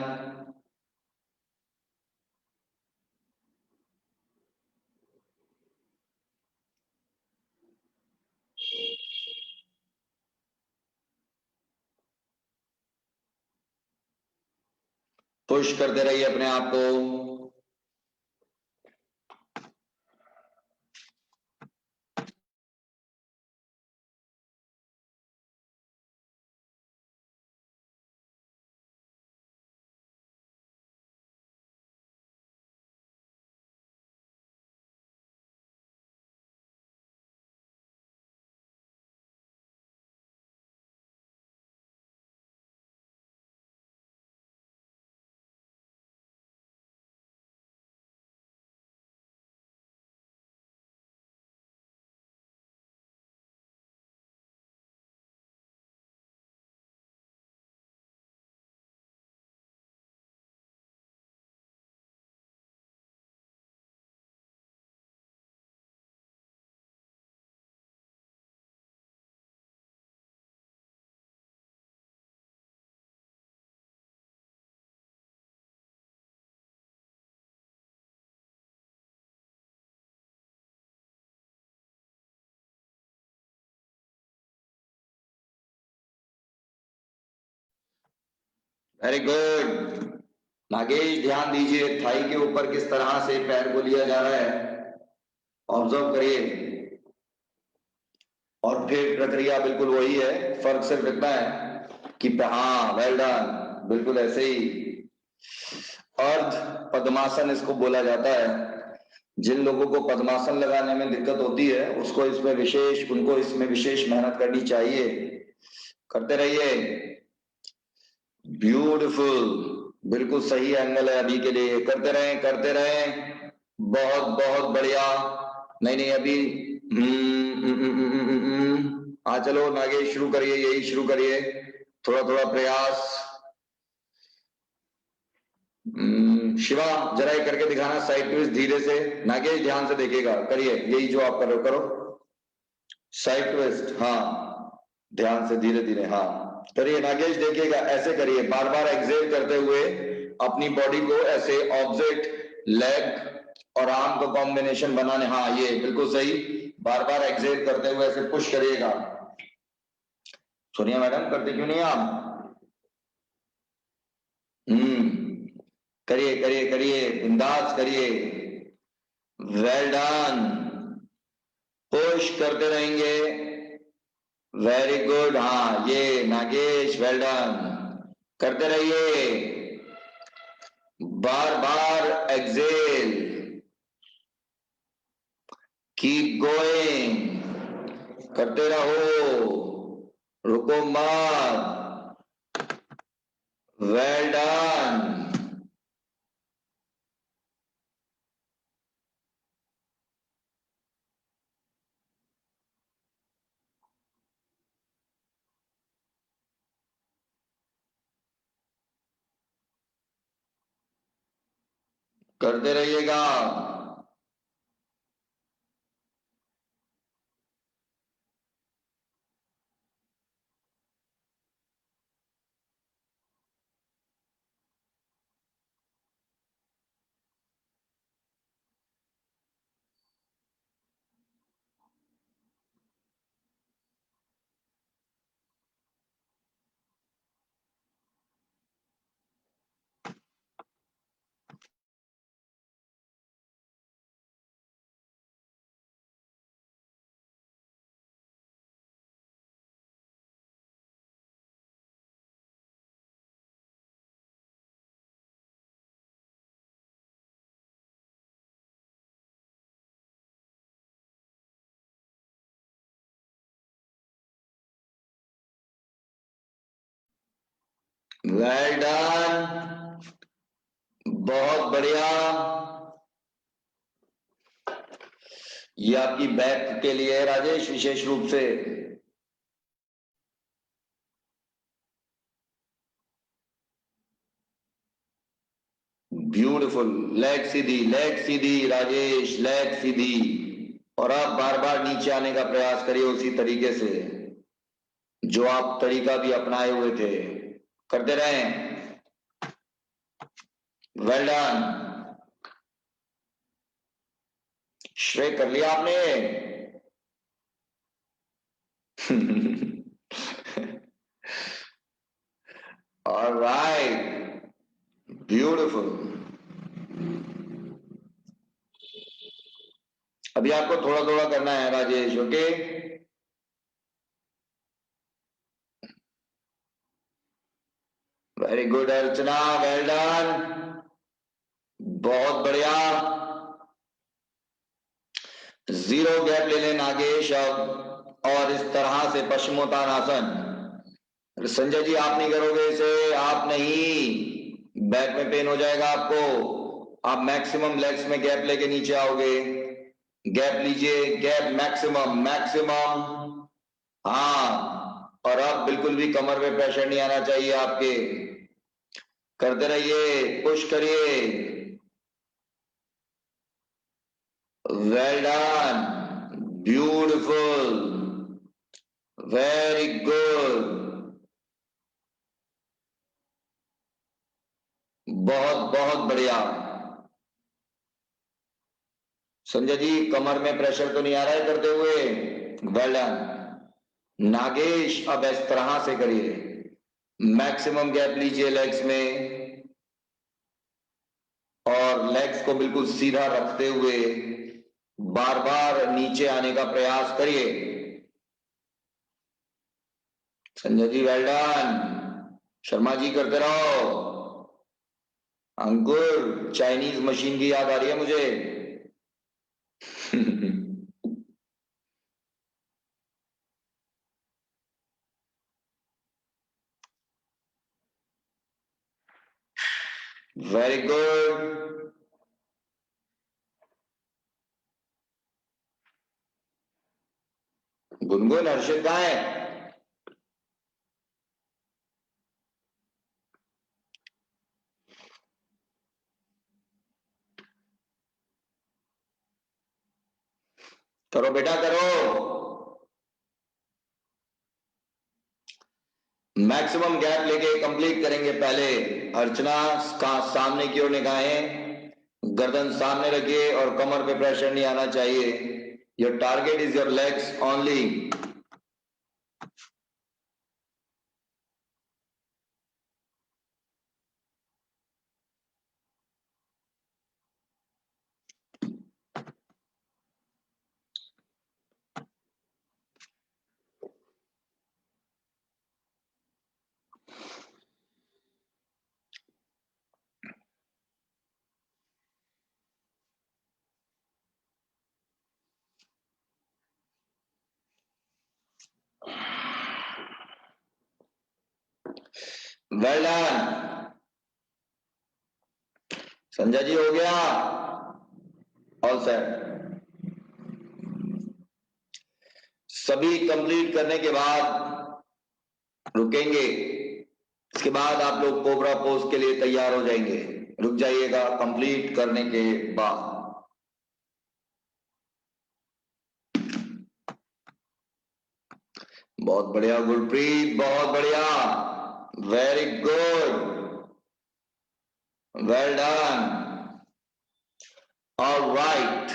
Push करते रहिए अपने आप को। Very good. नागेश ध्यान दीजिए, थाई के ऊपर किस तरह से पैर को लिया जा रहा है, ऑब्जर्व करिए। और फिर प्रक्रिया बिल्कुल वही है, फर्क सिर्फ इतना है कि हाँ, वेल डन, बिल्कुल ऐसे ही। अर्ध पद्मासन इसको बोला जाता है। जिन लोगों को पद्मासन लगाने में दिक्कत होती है उनको इसमें विशेष मेहनत करनी चाहिए। करते रहिए। ब्यूटीफुल, बिल्कुल सही एंगल है अभी के लिए। करते रहें, करते रहें। बहुत बहुत बढ़िया। नहीं नहीं, अभी हाँ चलो नागेश, शुरू करिए, यही शुरू करिए। थोड़ा थोड़ा प्रयास। शिवा जरा ये करके दिखाना, साइड ट्विस्ट धीरे से। नागेश ध्यान से देखिएगा, करिए यही जो आप कर रहे हो, करो साइड ट्विस्ट। हाँ, ध्यान से, धीरे धीरे। हाँ करिए नागेश, देखिएगा, ऐसे करिए, बार बार एक्सेल करते हुए अपनी बॉडी को ऐसे ऑब्जेक्ट लेग और आर्म का कॉम्बिनेशन बनाने, हाँ ये बिल्कुल सही, बार बार एक्सेल करते हुए ऐसे पुश करिएगा। सोनिया मैडम करते क्यों नहीं आप? करिए करिए करिए, बिंदास करिए। वेल डन, पुश करते रहेंगे। वेरी गुड, हाँ ये नागेश, वेल डन, करते रहिए, बार बार एक्सेल, कीप गोइंग, करते रहो, रुको मत। Well done. करते रहिएगा। वेल डन, बहुत बढ़िया। ये आपकी बैक के लिए है राजेश, विशेष रूप से। ब्यूटीफुल, लेग सीधी राजेश, लेग सीधी। और आप बार बार नीचे आने का प्रयास करिए उसी तरीके से जो आप तरीका भी अपनाए हुए थे, करते रहें। वेल डन, श्रेय कर लिया आपने। Alright, beautiful. अभी आपको थोड़ा थोड़ा करना है राजेश, ओके? वेरी गुड अर्चना, वेल डन, बहुत बढ़िया। जीरो गैप ले लें नागेश अब, और इस तरह से पश्चिमोत्तानासन। संजय जी आप नहीं करोगे इसे, आप नहीं, बैक में पेन हो जाएगा आपको। आप मैक्सिमम लेग्स में गैप लेके नीचे आओगे, गैप लीजिए, गैप मैक्सिमम मैक्सिमम, हाँ। और अब बिल्कुल भी कमर में प्रेशर नहीं आना चाहिए आपके, करते रहिए, पुश करिए। Well done, beautiful, very good, बहुत बहुत बढ़िया। संजय जी कमर में प्रेशर तो नहीं आ रहा है करते हुए? Well done. नागेश अब इस तरह से करिए, मैक्सिमम गैप लीजिए लेग्स में, और लेग्स को बिल्कुल सीधा रखते हुए बार बार नीचे आने का प्रयास करिए। संजय जी वेल डन, शर्मा जी करते रहो। अंकुर, चाइनीज मशीन की याद आ रही है मुझे। वेरी गुड, गुनगुन, हर्षित कहाँ है? करो बेटा करो। मैक्सिमम गैप लेके कंप्लीट करेंगे। पहले अर्चना का सामने की ओर निगाहें, गर्दन सामने रखिए और कमर पे प्रेशर नहीं आना चाहिए। Your target is your legs only. Well done. Sanjay ji हो गया? All set. सभी कंप्लीट करने के बाद रुकेंगे। इसके बाद आप लोग कोबरा पोज के लिए तैयार हो जाएंगे। रुक जाइएगा कंप्लीट करने के बाद। बहुत बढ़िया गुरप्रीत, बहुत बढ़िया, very good, well done, alright.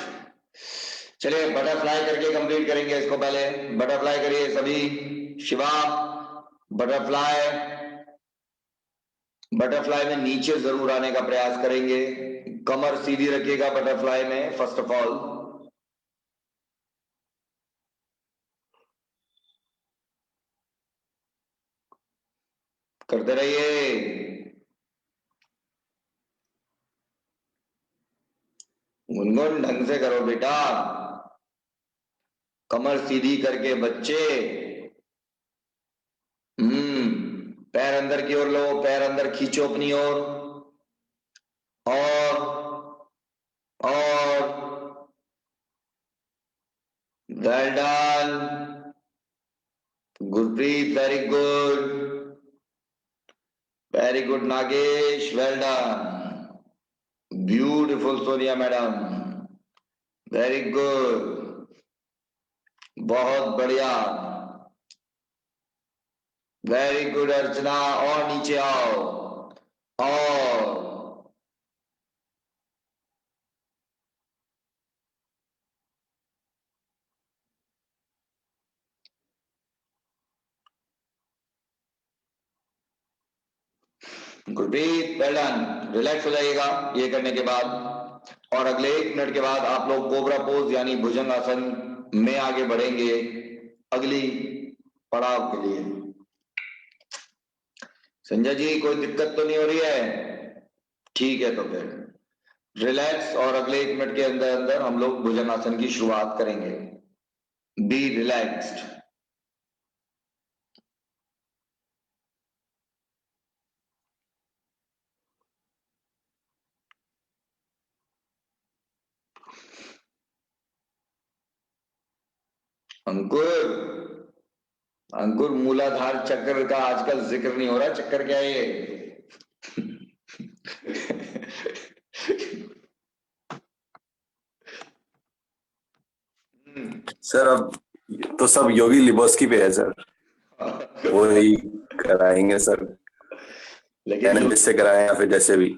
चलिए बटरफ्लाई करके कंप्लीट करेंगे इसको। पहले बटरफ्लाई करिए सभी। शिवा बटरफ्लाई, बटरफ्लाई में नीचे जरूर आने का प्रयास करेंगे। कमर सीधी रखिएगा बटरफ्लाई में फर्स्ट ऑफ ऑल। करते रहिए। गुनगुन ढंग से करो बेटा, कमर सीधी करके बच्चे। पैर अंदर की ओर लो, पैर अंदर खींचो अपनी ओर। और well done Gurpreet, very good, very good Nagesh, well done, beautiful Sonia madam, very good, बहुत बढ़िया, वेरी गुड अर्चना। और नीचे आओ। और गुरप्रीत, वेल डन। रिलैक्स हो जाइएगा ये करने के बाद। और अगले 1 मिनट के बाद आप लोग कोबरा पोज यानी भुजंग आसन में आगे बढ़ेंगे अगली पड़ाव के लिए। संजय जी कोई दिक्कत तो नहीं हो रही है? ठीक है, तो फिर रिलैक्स और अगले 1 मिनट के अंदर अंदर हम लोग भुजंग आसन की शुरुआत करेंगे। B relaxed. अंकुर, अंकुर मूलाधार चक्र का आजकल जिक्र नहीं हो रहा, चक्कर क्या है ये? सर अब तो सब योगी लिबोस्की पे है सर, वही कराएंगे सर, लेकिन एनालिस्ट से कराएं या फिर जैसे भी।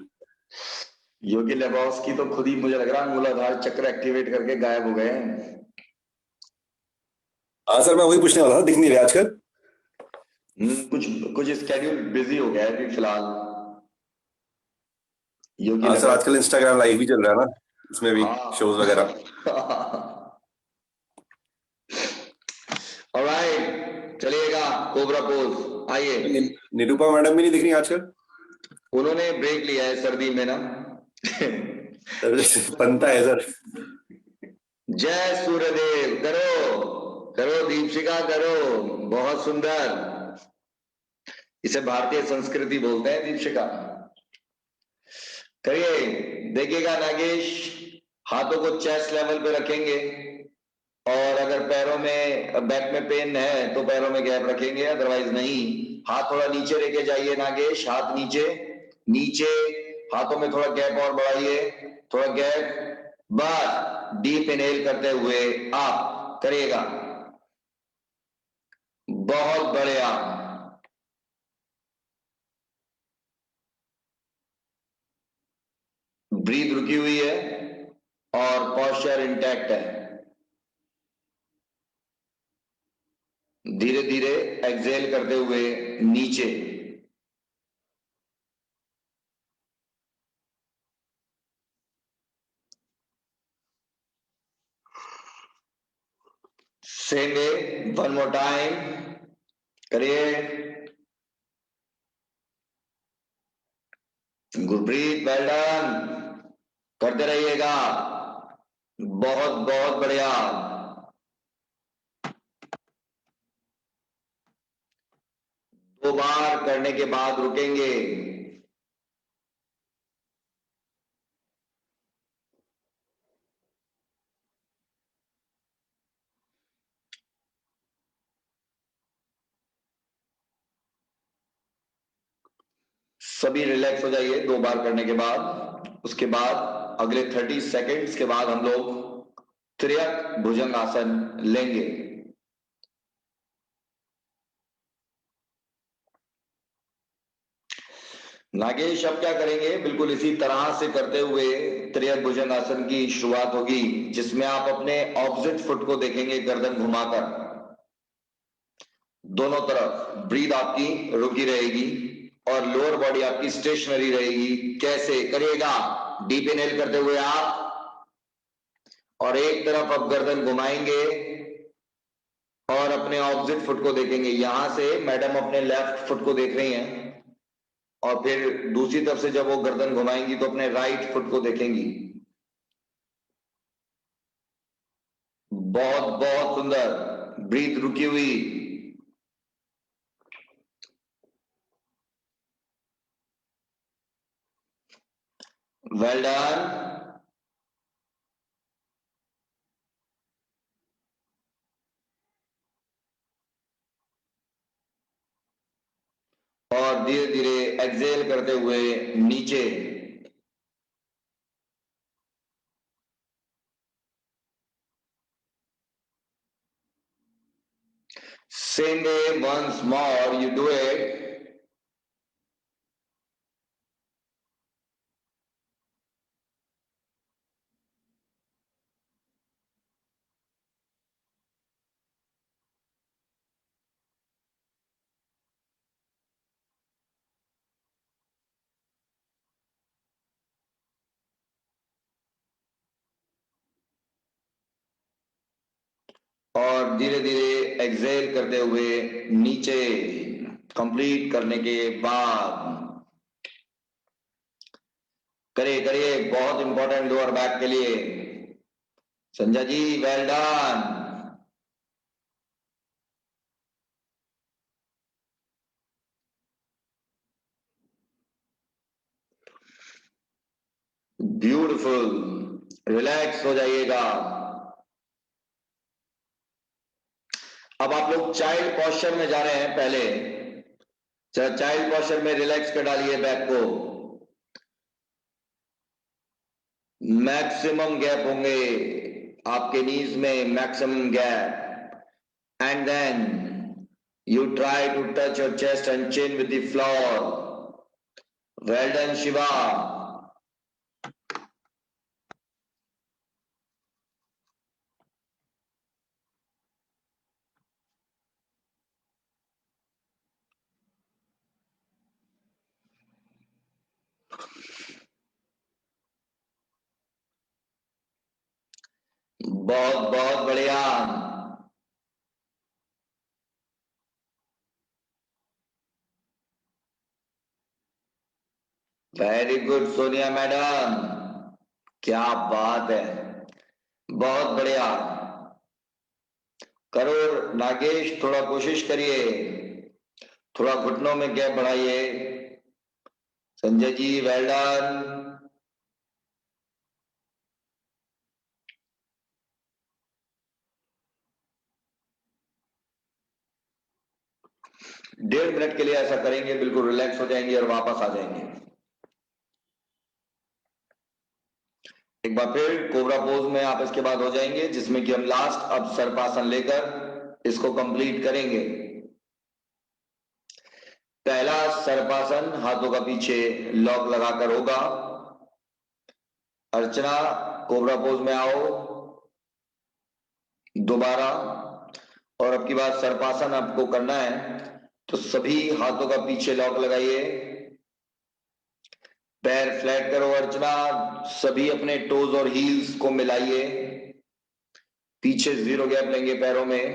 योगी लेबोस्की तो खुद ही मुझे लग रहा है मूलाधार चक्र एक्टिवेट करके गायब हो गए हैं। हाँ सर, मैं वही पूछने वाला था, दिख नहीं रहे आजकल। कुछ कुछ स्केड्यूल बिजी हो गया है अभी फिलहाल। योगी हाँ सर, आजकल इंस्टाग्राम लाइव भी चल रहा है ना, इसमें भी शोज वगैरह। ऑलराइट, चलिएगा कोबरा पोज। आइए। निरूपा मैडम भी नहीं दिख रही आजकल। उन्होंने ब्रेक लिया है सर्दी में ना। बनता है सर। जय सूर्यदेव, करो करो दीपशिका करो, बहुत सुंदर। इसे भारतीय संस्कृति बोलते हैं दीपशिका। करिए, देखिएगा नागेश, हाथों को चेस्ट लेवल पे रखेंगे और अगर पैरों में बैक में पेन है तो पैरों में गैप रखेंगे, अदरवाइज नहीं। हाथ थोड़ा नीचे लेके जाइए नागेश, हाथ नीचे नीचे, हाथों में थोड़ा गैप और बढ़ाइए, थोड़ा गैप। बस डीप इनहेल करते हुए आप करिएगा। बहुत बढ़िया, ब्रीथ रुकी हुई है और पॉस्चर इंटैक्ट है। धीरे धीरे एक्सेल करते हुए नीचे। Same way, one more time करिए। गुरप्रीत, वेल डन, करते रहिएगा, बहुत बहुत बढ़िया। दो बार करने के बाद रुकेंगे। सभी रिलैक्स हो जाइए 2 बार करने के बाद। उसके बाद अगले 30 सेकेंड्स के बाद हम लोग त्रियक भुजंग आसन लेंगे। नागेश अब क्या करेंगे, बिल्कुल इसी तरह से करते हुए त्रियक भुजंग आसन की शुरुआत होगी, जिसमें आप अपने ऑपोजिट फुट को देखेंगे गर्दन घुमाकर। दोनों तरफ ब्रीथ आपकी रुकी रहेगी और लोअर बॉडी आपकी स्टेशनरी रहेगी। कैसे करिएगा, डीप इनहेल करते हुए आप, और एक तरफ आप गर्दन घुमाएंगे और अपने ऑपोजिट फुट को देखेंगे। यहां से मैडम अपने लेफ्ट फुट को देख रही हैं और फिर दूसरी तरफ से जब वो गर्दन घुमाएंगी तो अपने राइट फुट को देखेंगी। बहुत बहुत सुंदर, ब्रीथ रुकी हुई। Well done. और धीरे धीरे एक्सेल करते हुए नीचे। Same way, once more you do it. और धीरे धीरे एक्सेल करते हुए नीचे। कंप्लीट करने के बाद करिए करिए, बहुत इंपॉर्टेंट लोअर बैक के लिए। Sanjay ji, well done. Beautiful, relax हो जाइएगा। अब आप लोग चाइल्ड पोस्चर में जा रहे हैं। पहले चाइल्ड पोस्चर में रिलैक्स कर डालिए बैक को। मैक्सिमम गैप होंगे आपके नीज में, maximum gap. And then you try to touch your chest and chin with the floor. Well done, Shiva. बहुत बहुत बढ़िया। वेरी गुड सोनिया मैडम, क्या बात है, बहुत बढ़िया। करो नागेश, थोड़ा कोशिश करिए, थोड़ा घुटनों में गैप बढ़ाइए। Sanjay ji, well done. डेढ़ मिनट के लिए ऐसा करेंगे, बिल्कुल रिलैक्स हो जाएंगे और वापस आ जाएंगे। एक बार फिर कोबरा पोज में आप इसके बाद हो जाएंगे, जिसमें कि हम लास्ट अब सर्पासन लेकर इसको कंप्लीट करेंगे। पहला सर्पासन हाथों का पीछे लॉक लगाकर होगा। अर्चना कोबरा पोज में आओ दोबारा। और अब की बात सर्पासन आपको करना है, तो सभी हाथों का पीछे लॉक लगाइए, पैर फ्लैट करो अर्चना, सभी अपने टोज और हील्स को मिलाइए, पीछे 0 गैप लेंगे पैरों में,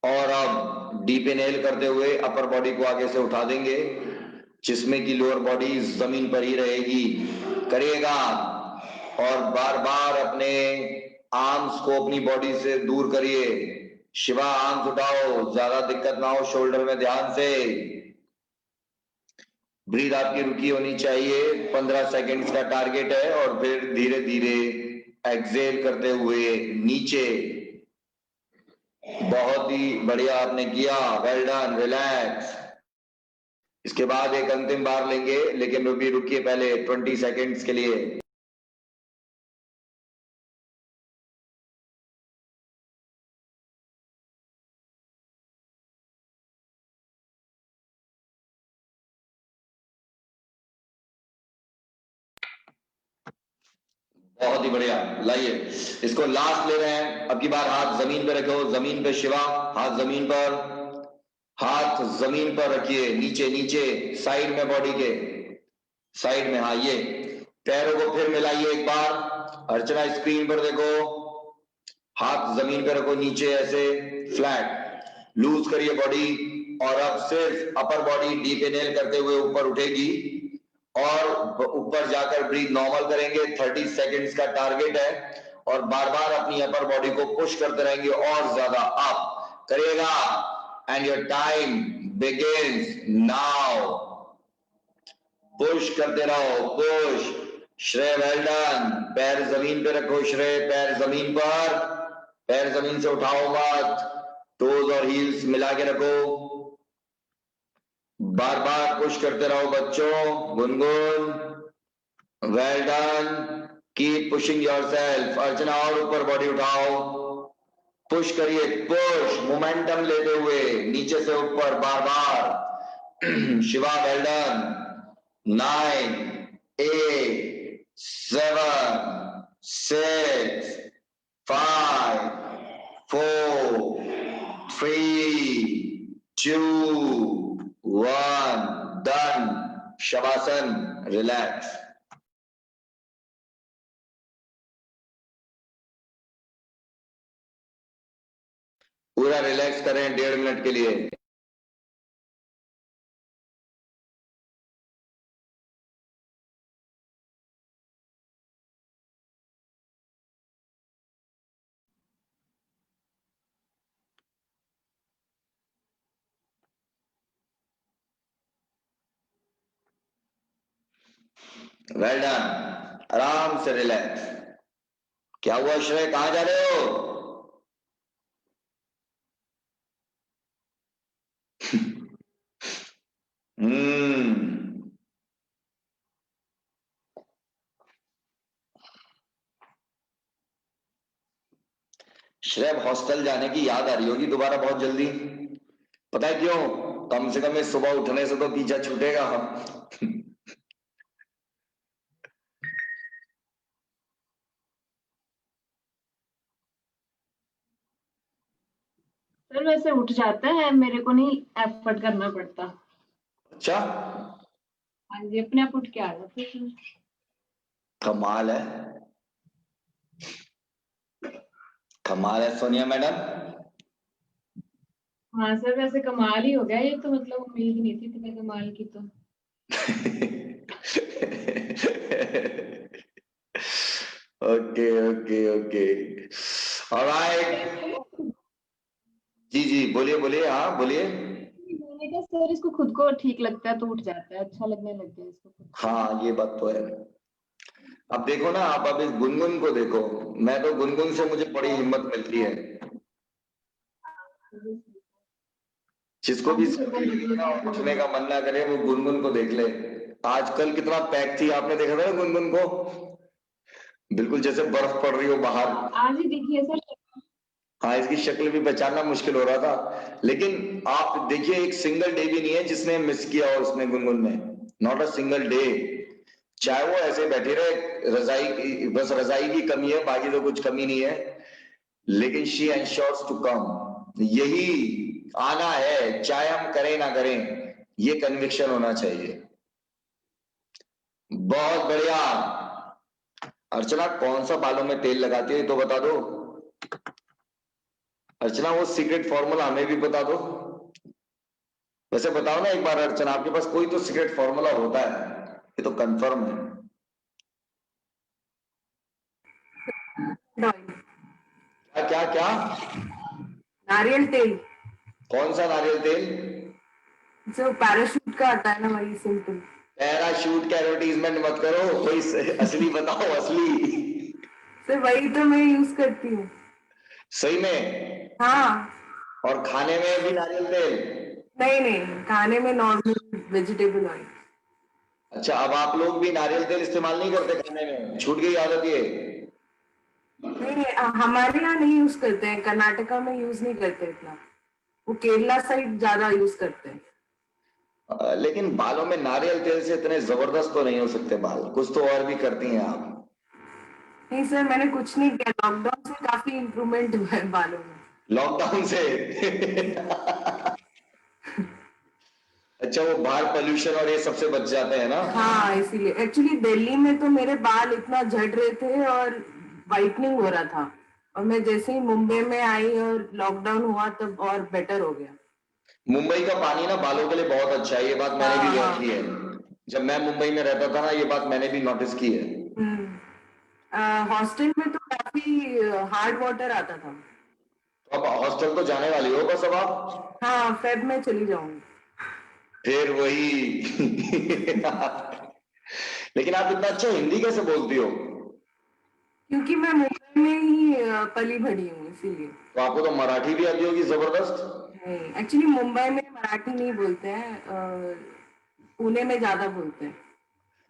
और अब डीप इनहेल करते हुए अपर बॉडी को आगे से उठा देंगे, जिसमें की लोअर बॉडी जमीन पर ही रहेगी। करिएगा और बार बार अपने आर्म्स को अपनी बॉडी से दूर करिए। शिवा आर्म्स उठाओ, ज्यादा दिक्कत ना हो, शोल्डर में ध्यान से। ब्रीथ आपकी रुकी होनी चाहिए, 15 सेकेंड्स का टारगेट है, और फिर धीरे धीरे एक्सेल करते हुए नीचे। बहुत ही बढ़िया आपने किया, वेल डन, रिलैक्स। इसके बाद एक अंतिम बार लेंगे, लेकिन रुकिए पहले 20 सेकेंड्स के लिए। बहुत ही बढ़िया, लाइए इसको लास्ट ले रहे हैं। अब की बार हाथ जमीन पे रखो, जमीन पे शिवा, हाथ जमीन पर, हाथ जमीन पर रखिए, नीचे नीचे साइड में, बॉडी के साइड में। हाँ, ये पैरों को फिर मिलाइए एक बार। अर्चना स्क्रीन पर देखो, हाथ जमीन पे रखो, नीचे ऐसे फ्लैट, लूज करिए बॉडी, और अब सिर्फ अपर बॉडी डीप इनहेल करते हुए ऊपर उठेगी, और ऊपर जाकर ब्रीथ नॉर्मल करेंगे। 30 सेकेंड्स का टारगेट है, और बार बार अपनी अपर बॉडी को पुश करते रहेंगे और ज्यादा अप करिएगा। And your time begins now. Push करते रहो, पुश। श्रेय वेल डन। पैर जमीन पे रखो श्रेय, पैर जमीन पर, पैर जमीन से उठाओ मत, टोज और हील्स मिला के रखो, बार बार पुश करते रहो बच्चों। Gungun well done, keep pushing yourself. Archana और ऊपर बॉडी उठाओ, पुश करिए, पुश, मोमेंटम लेते हुए नीचे से ऊपर बार बार। Shiva well done. 9 8 7 6 5 4 3 2 1 done. Shavasana, relax. पूरा रिलैक्स करें 1.5 मिनट के लिए। वेल डन, आराम से रिलैक्स। क्या हुआ श्रेय, कहां जा रहे हो? श्रेय, हॉस्टल जाने की याद आ रही होगी दोबारा बहुत जल्दी। पता है क्यों? कम से कम इस सुबह उठने से तो पीछा छूटेगा। सर वैसे उठ जाता है, मेरे को नहीं एफर्ट करना पड़ता। अच्छा, हाँ जी, अपने आप उठ के आ जाते हैं। कमाल है, कमाल है सोनिया मैडम। हाँ सर, वैसे कमाल ही हो गया ये तो, मतलब उम्मीद नहीं थी इतने कमाल की तो। Okay okay okay, alright. जी जी, बोलिए बोलिए, हाँ बोलिए। मैंने कहा सर इसको खुद को ठीक लगता है तो उठ जाता है, अच्छा लगने लग गया इसको खुद। हाँ, ये बात तो है। अब देखो ना, आप अब इस गुनगुन को देखो, मैं तो गुनगुन से मुझे बड़ी हिम्मत मिलती है। जिसको भी उठने का मन ना करे वो गुनगुन को देख ले। आजकल कितना पैक थी, आपने देखा था ना गुनगुन को, बिल्कुल जैसे बर्फ पड़ रही हो बाहर। आज ही देखिए सर। हाँ, इसकी शक्ल भी पहचानना मुश्किल हो रहा था, लेकिन आप देखिए एक सिंगल डे भी नहीं है जिसने मिस किया हो उसने गुनगुन में, नॉट अ सिंगल डे। चाहे वो ऐसे बैठे रहे, रजाई की, बस रजाई की कमी है, बाकी तो कुछ कमी नहीं है, लेकिन शी एंश्योर्स टू कम। यही आना है, चाहे हम करें ना करें, ये कन्विक्शन होना चाहिए। बहुत बढ़िया। अर्चना कौन सा बालों में तेल लगाती है तो बता दो। अर्चना वो सीक्रेट फॉर्मूला हमें भी बता दो। वैसे बताओ ना एक बार अर्चना, आपके पास कोई तो सीक्रेट फॉर्मूला होता है, ये तो कंफर्म है। क्या क्या क्या? नारियल तेल, कौन सा नारियल तेल? जो पैराशूट का आता है ना, वही सिंपल। पैराशूट का एडवर्टीजमेंट मत करो, कोई असली बताओ, असली। सर वही तो मैं यूज करती हूँ। सही में? हाँ। और खाने में भी नारियल तेल? नहीं नहीं, खाने में नॉर्मल वेजिटेबल ऑयल। अच्छा, अब आप लोग भी नारियल तेल इस्तेमाल नहीं करते खाने में? छूट गई आदत ये? नहीं नहीं, हमारे यहाँ नहीं यूज करते हैं, कर्नाटका में यूज नहीं करते इतना, वो केरला साइड ज्यादा यूज करते हैं। लेकिन बालों में नारियल तेल से इतने जबरदस्त तो नहीं हो सकते बाल, कुछ तो और भी करती हैं आप। नहीं सर, मैंने कुछ नहीं किया, लॉकडाउन से काफी इम्प्रूवमेंट हुआ है बालों में। लॉकडाउन से? अच्छा, वो बाहर पोल्यूशन और ये सबसे बच जाते हैं ना? हाँ, इसीलिए एक्चुअली दिल्ली में तो मेरे बाल इतना झड़ रहे थे और वाइटनिंग हो रहा था, और मैं जैसे ही मुंबई में आई और लॉकडाउन हुआ तब और बेटर हो गया। मुंबई का पानी ना बालों के लिए बहुत अच्छा है, ये बात मैंने भी हाँ, गौर की है। जब मैं मुंबई में रहता था ना, ये बात मैंने भी नोटिस की है। हॉस्टल में तो काफी हार्ड वाटर आता था। तो अब हॉस्टल तो जाने वाली हो बस अब आप? हाँ, फेब में चली जाऊंगी। फिर वही। लेकिन आप इतना अच्छा हिंदी कैसे बोलती हो? क्योंकि मैं मुंबई में ही पली बड़ी हूँ, इसीलिए। तो आपको तो मराठी भी आती होगी जबरदस्त। नहीं, एक्चुअली मुंबई में मराठी नहीं बोलते हैं, पुणे में ज्यादा बोलते हैं,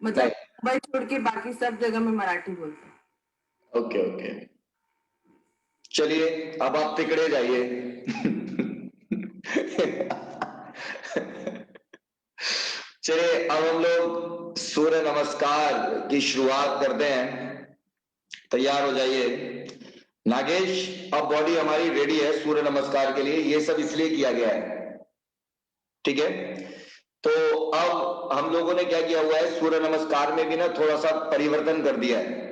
मतलब नहीं, मुंबई छोड़ के बाकी सब जगह में मराठी बोलते हैं। ओके ओके, चलिए अब आप तिकड़े जाइए। चलिए अब हम लोग सूर्य नमस्कार की शुरुआत करते हैं। तैयार हो जाइए। नागेश, अब बॉडी हमारी रेडी है सूर्य नमस्कार के लिए, ये सब इसलिए किया गया है, ठीक है? तो अब हम लोगों ने क्या किया हुआ है, सूर्य नमस्कार में भी ना थोड़ा सा परिवर्तन कर दिया है।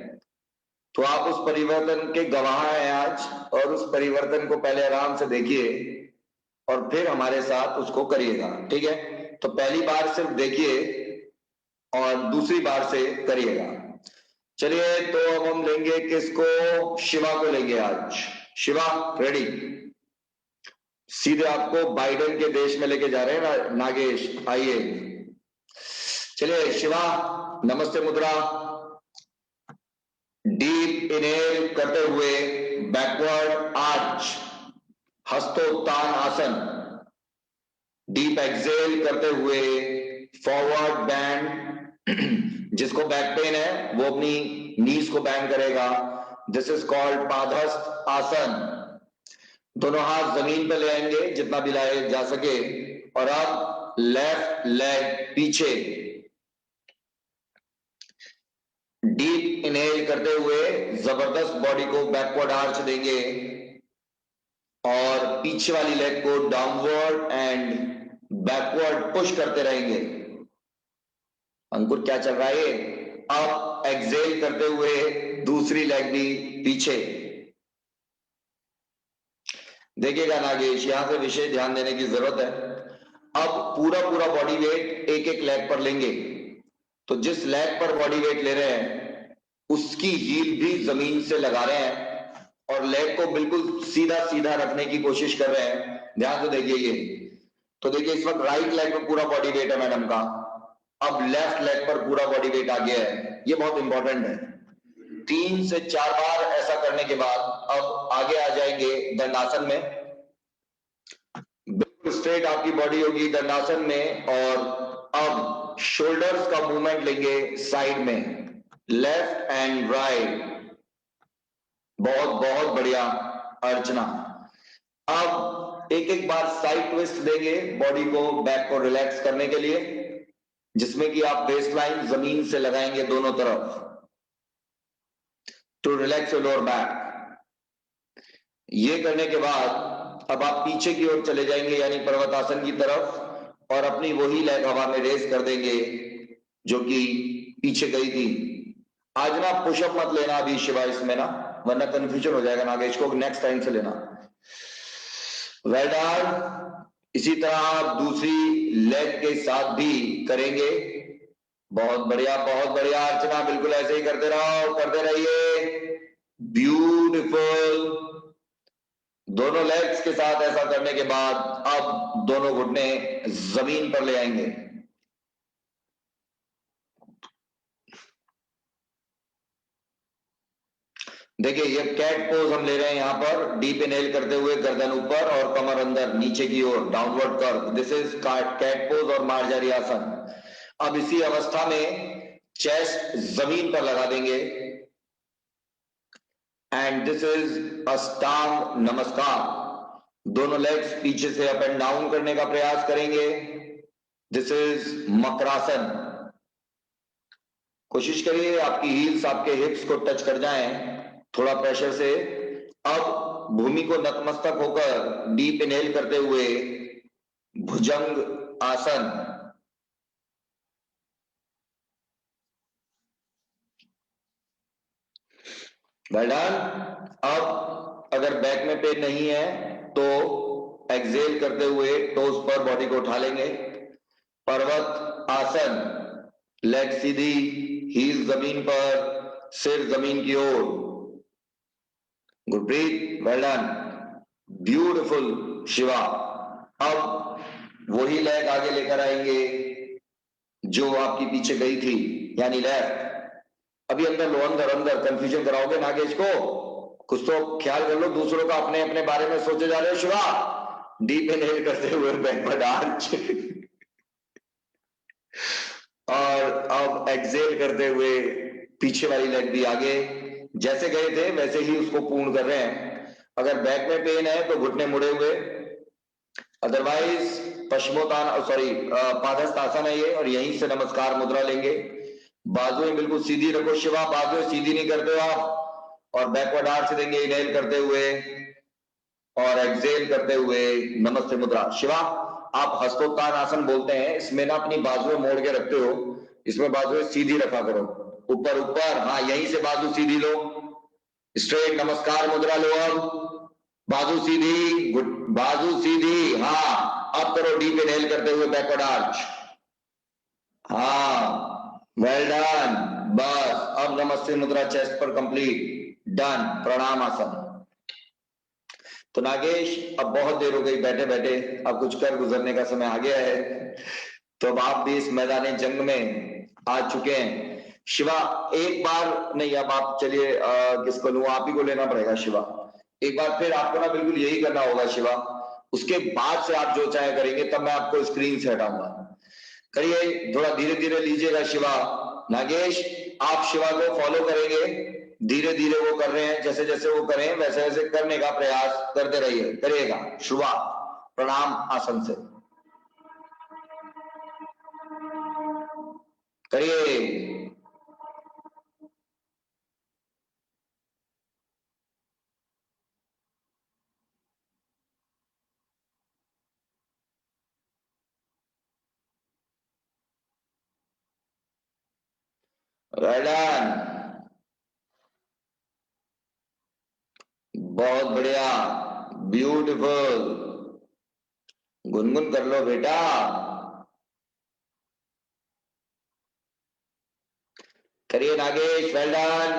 तो आप उस परिवर्तन के गवाह हैं आज, और उस परिवर्तन को पहले आराम से देखिए और फिर हमारे साथ उसको करिएगा, ठीक है? तो पहली बार सिर्फ देखिए और दूसरी बार से करिएगा। चलिए, तो अब हम लेंगे किसको? शिवा को लेंगे आज। शिवा रेडी? सीधे आपको बाइडेन के देश में लेके जा रहे हैं ना नागेश, आइए। चलिए शिवा, नमस्ते मुद्रा। डीप इनहेल करते हुए बैकवर्ड आर्च, हस्तोत्तान आसन। डीप एक्सेल करते हुए फॉरवर्ड बैंड। जिसको बैक पेन है वो अपनी नीज को बैंड करेगा। दिस इज कॉल्ड पादहस्त आसन। दोनों हाथ जमीन पे ले आएंगे जितना भी लाए जा सके, और अब लेफ्ट लेग पीछे। डीप इनहेल करते हुए जबरदस्त बॉडी को बैकवर्ड आर्च देंगे, और पीछे वाली लेग को डाउनवर्ड एंड बैकवर्ड पुश करते रहेंगे। अंकुर क्या चल रहा है? अब एक्सेल करते हुए दूसरी लेग भी पीछे। देखिएगा नागेश, यहां से विशेष ध्यान देने की जरूरत है। अब पूरा पूरा बॉडी वेट एक एक लेग पर लेंगे। तो जिस लेग पर बॉडी वेट ले रहे हैं उसकी हील भी जमीन से लगा रहे हैं, और लेग को बिल्कुल सीधा सीधा रखने की कोशिश कर रहे हैं। ध्यान से देखिए ये। तो देखिए इस वक्त राइट लेग में पूरा बॉडी वेट है मैडम का, अब लेफ्ट लेग पर पूरा बॉडी वेट आ गया है। ये बहुत इंपॉर्टेंट है। 3 से 4 बार ऐसा करने के बाद अब आगे आ जाएंगे दंडासन में। बिल्कुल स्ट्रेट आपकी बॉडी होगी दंडासन में, और अब शोल्डर्स का मूवमेंट लेंगे साइड में, लेफ्ट एंड राइट। बहुत बहुत बढ़िया अर्चना। अब एक एक बार साइड ट्विस्ट देंगे बॉडी को, बैक को रिलैक्स करने के लिए। जिसमें कि आप बेस लाइन जमीन से लगाएंगे दोनों तरफ, to relax your lower back. ये करने के बाद अब आप पीछे की ओर चले जाएंगे, यानी पर्वतासन की तरफ, और अपनी वही लेग हवा में रेस कर देंगे जो कि पीछे गई थी। आज ना पुशअप मत लेना अभी शिवा इसमें ना, वरना कंफ्यूजन हो जाएगा नागेश को, नेक्स्ट टाइम से लेना। Well done. इसी तरह आप दूसरी लेग के साथ भी करेंगे। बहुत बढ़िया, बहुत बढ़िया अर्चना, बिल्कुल ऐसे ही करते रहो, करते रहिए। ब्यूटीफुल। दोनों लेग्स के साथ ऐसा करने के बाद अब दोनों घुटने जमीन पर ले आएंगे। देखिए ये कैट पोज हम ले रहे हैं यहां पर, डीप इनहेल करते हुए गर्दन ऊपर और कमर अंदर नीचे की ओर, downward curve. This is cat pose और मार्जारी आसन। अब इसी अवस्था में चेस्ट जमीन पर लगा देंगे एंड दिस इज अष्टांग नमस्कार। दोनों लेग्स पीछे से अप एंड डाउन करने का प्रयास करेंगे। This is makarasana. कोशिश करिए आपकी हील्स आपके हिप्स को टच कर जाएं थोड़ा प्रेशर से। अब भूमि को नतमस्तक होकर डीप इनहेल करते हुए भुजंग आसन। Well done. अब अगर बैक में पेन नहीं है तो एक्सेल करते हुए टोस पर बॉडी को उठा लेंगे। पर्वत आसन, लेग सीधी, हील जमीन पर, सिर जमीन की ओर। Good breathe, well done, beautiful Shiva. अब वही लेग आगे लेकर आएंगे जो आपकी पीछे गई थी, यानी लेफ्ट। अभी अंदर लो, अंदर अंदर कंफ्यूजन कराओगे नागेश को, कुछ तो ख्याल कर लो, दूसरों का अपने अपने बारे में सोचे जा रहे हो। शिवा डीप इनहेल करते हुए बैकवर्ड आर्च और अब एक्सेल करते हुए पीछे वाली लेग भी आगे, जैसे गए थे वैसे ही उसको पूर्ण कर रहे हैं। अगर बैक में पेन है तो घुटने मुड़े हुए, अदरवाइज पश्चिमोत्तान पादस्थ आसन है ये, और यहीं से नमस्कार मुद्रा लेंगे। बाजुएं बिल्कुल सीधी रखो शिवा, बाजुएं सीधी नहीं करते हो आप, और बैकवर्ड आर्च देंगे इनहेल करते हुए और एक्सेल करते हुए नमस्ते मुद्रा। शिवा आप हस्तोत्तान आसन बोलते हैं, इसमें ना अपनी बाजुएं मोड़ के रखते हो, इसमें बाजुएं सीधी रखा करो, ऊपर ऊपर, हाँ यहीं से बाजू सीधी लो, स्ट्रेट नमस्कार मुद्रा लो। अब बाजू सीधी, बाजू सीधी, हाँ अब करो डीप इनहेल करते हुए बैकवर्ड आर्च, हाँ वेल डन। बस अब नमस्ते मुद्रा चेस्ट पर कंप्लीट, डन। प्रणाम आसन। तो नागेश अब बहुत देर हो गई बैठे बैठे, अब कुछ कर गुजरने का समय आ गया है, तो अब आप भी इस मैदानी जंग में आ चुके हैं। शिवा एक बार नहीं, अब आप चलिए, किसको लूं, आप ही को लेना पड़ेगा शिवा। एक बार फिर आपको ना बिल्कुल यही करना होगा शिवा, उसके बाद से आप जो चाहे करेंगे, तब मैं आपको स्क्रीन से हटाऊंगा। करिए, थोड़ा धीरे धीरे लीजिएगा शिवा। नागेश आप शिवा को फॉलो करेंगे, धीरे धीरे वो कर रहे हैं, जैसे जैसे वो करें वैसे वैसे करने का प्रयास करते रहिए, करिएगा। शुरुआत प्रणाम आसन से करिए। वेल डन, बहुत बढ़िया, ब्यूटीफुल। गुनगुन कर लो बेटा। करिए नागेश, वेल डन।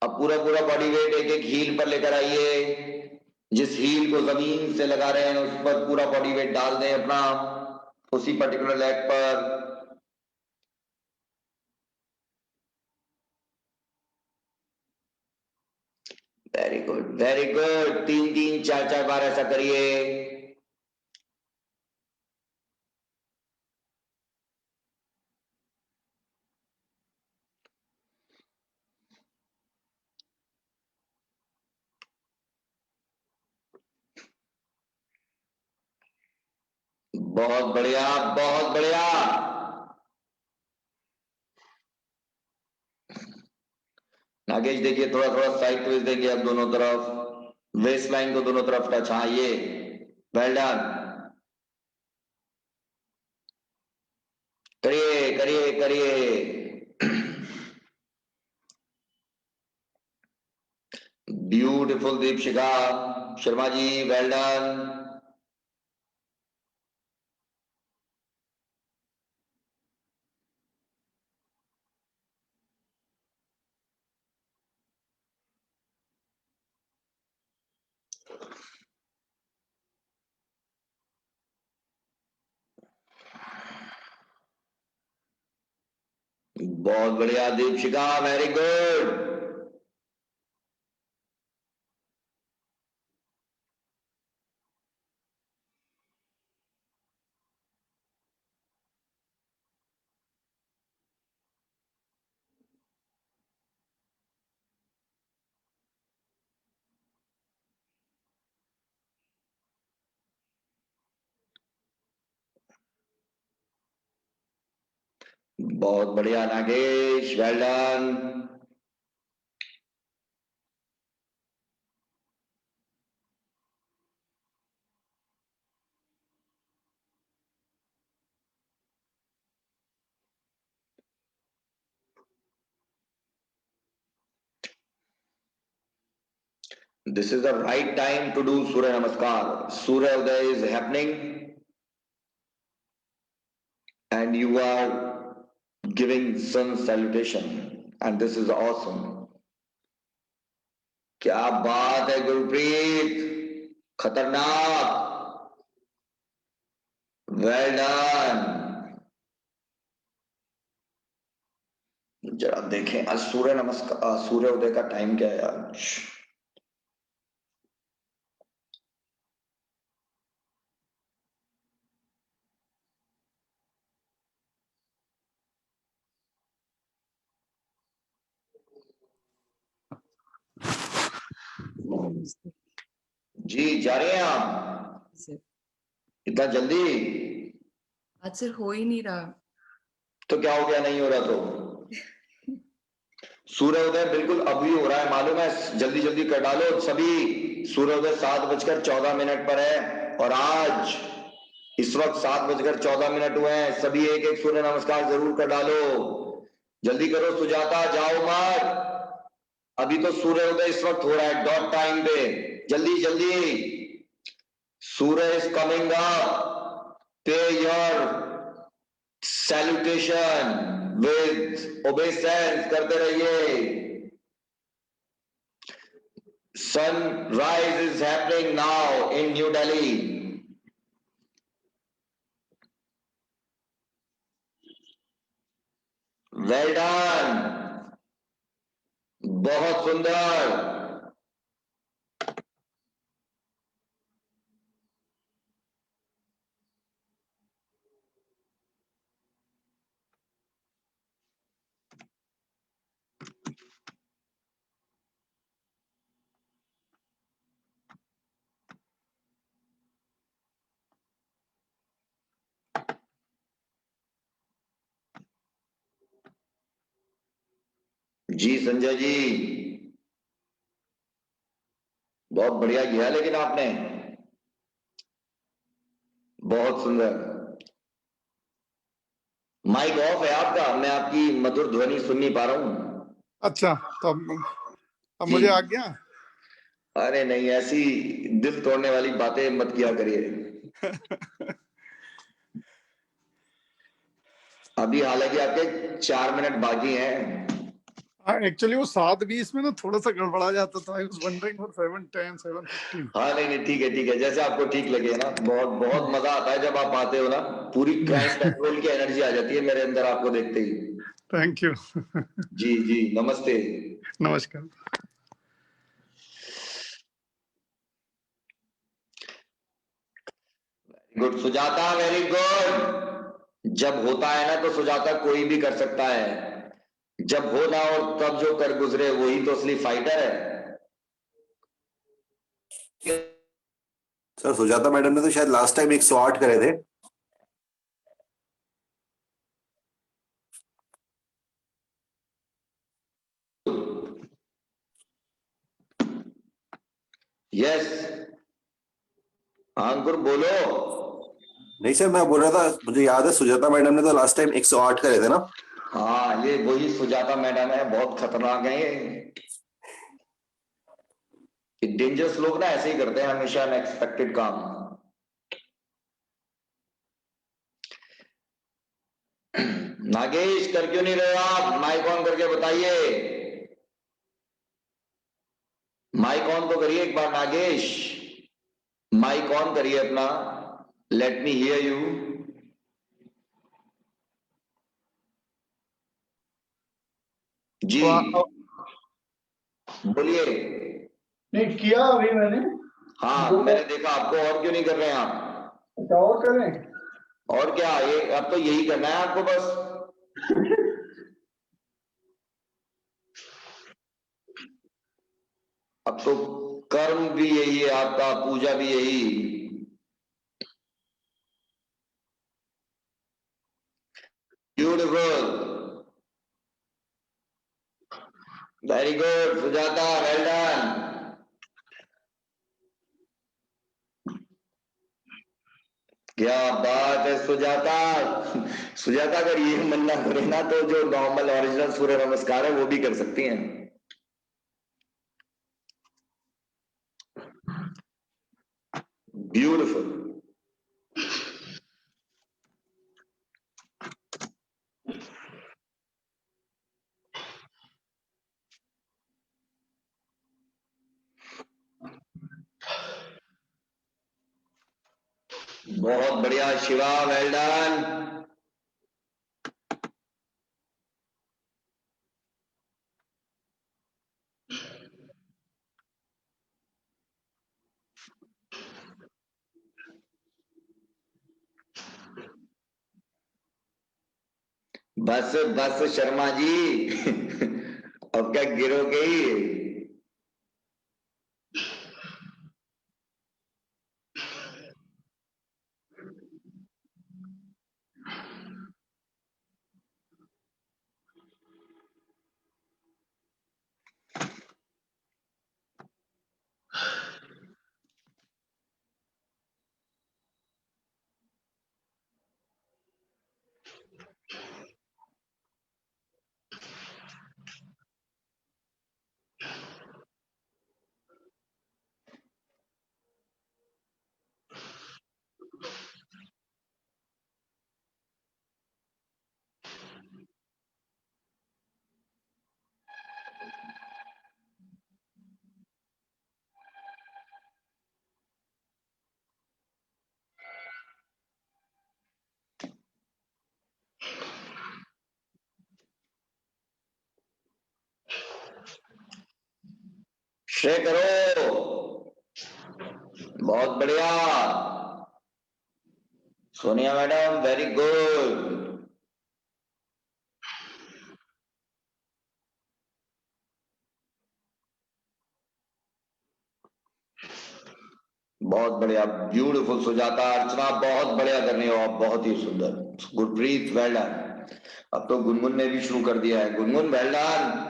अब पूरा पूरा बॉडी वेट एक एक हील पर लेकर आइए, जिस हील को जमीन से लगा रहे हैं उस पर पूरा बॉडी वेट डाल दें अपना, उसी पर्टिकुलर लेग पर। वेरी गुड, वेरी गुड, तीन तीन चार चार बार ऐसा करिए। बहुत बढ़िया, बहुत बढ़िया। नागेश देखिए थोड़ा थोड़ा साइड ट्विस्ट देंगे अब दोनों तरफ, वेस्ट लाइन को दोनों तरफ टच, हाँ ये वेल डन, करिए करिए करिए, beautiful Deepshikha Sharma ji, well done. बहुत बढ़िया दीपशिखा, वेरी गुड। बहुत बढ़िया Nagesh, well done. This is the right time to do Surya Namaskar. Surya Uday is happening and you are giving sun salutation and this is awesome. क्या बात है गुरप्रीत, खतरनाक, वेल डन। जरा देखें आज सूर्य नमस्कार, सूर्य उदय का टाइम क्या है आज? जी जा रहे हैं आप सर इतना जल्दी? आज सर हो ही नहीं रहा। तो क्या हो गया, नहीं हो रहा तो? सूर्य उदय बिल्कुल अभी हो रहा है, मालूम है, जल्दी जल्दी कर डालो सभी। सूर्य उदय 7:14 पर है और आज इस वक्त 7:14 हुए हैं। सभी एक एक सूर्य नमस्कार जरूर कर डालो, जल्दी करो सुजाता, जाओ मत, अभी तो सूर्य उदय इस वक्त हो रहा है डॉट टाइम पे, जल्दी जल्दी। सूर्य इज कमिंग अप, पे योर सैल्यूटेशन विद ओबेसेंस करते रहिए। Sunrise is happening now in New Delhi. Well done. बहुत सुंदर। जी संजय जी, बहुत बढ़िया किया लेकिन आपने, बहुत सुंदर। माइक ऑफ है आपका, मैं आपकी मधुर ध्वनि सुन नहीं पा रहा हूं। अच्छा, तो अब मुझे आ गया। अरे नहीं, ऐसी दिल तोड़ने वाली बातें मत किया करिए। अभी हालांकि आपके 4 मिनट बाकी हैं। एक्चुअली वो 7:20 में ना थोड़ा सा गड़बड़ा जाता था। I was wondering for 7:10 7:15। हाँ नहीं नहीं, ठीक है ठीक है, जैसे आपको ठीक लगे ना। बहुत बहुत मजा आता है जब आप आते हो ना, पूरी क्राइम पेट्रोल की एनर्जी आ जाती है मेरे अंदर आपको देखते ही। Thank you. जी जी, नमस्ते। नमस्कार। Good Sujata, very good. जब होता है ना तो सुजाता कोई भी कर सकता है, जब हो ना और तब जो कर गुजरे वही तो असली फाइटर है। सर सुजाता मैडम ने तो शायद लास्ट टाइम 108 करे थे। यस अंकुर बोलो। नहीं सर, मैं बोल रहा था, मुझे याद है सुजाता मैडम ने तो लास्ट टाइम 108 करे थे ना। हाँ ये वही सुजाता मैडम है, बहुत खतरनाक है ये डेंजरस लोग ना ऐसे ही करते हैं हमेशा अनएक्सपेक्टेड काम। नागेश कर क्यों नहीं रहे हो आप? माइक ऑन करके बताइए, माइक ऑन तो करिए एक बार नागेश, माइक ऑन करिए अपना, लेट मी हियर यू। जी बोलिए। नहीं किया अभी मैंने। हाँ मैंने देखा आपको, और क्यों नहीं कर रहे हैं आप? अच्छा और करें? और क्या, ये अब तो यही करना है आपको बस। अब तो कर्म भी यही है आपका, पूजा भी यही। Beautiful, very good Sujata, well done. क्या बात है सुजाता। सुजाता अगर ये मन ना करे ना तो जो नॉर्मल ओरिजिनल सूर्य नमस्कार है वो भी कर सकती हैं। ब्यूटीफुल। बहुत बढ़िया शिवा, वेल डन। बस बस शर्मा जी, अब क्या गिरोगे ही? श्रेय करो, बहुत बढ़िया सोनिया मैडम, वेरी गुड। बहुत बढ़िया, ब्यूटीफुल सुजाता। अर्चना बहुत बढ़िया कर रही हो आप, बहुत ही सुंदर। Gurpreet well done. अब तो गुनगुन ने भी शुरू कर दिया है, गुनगुन वेल डन।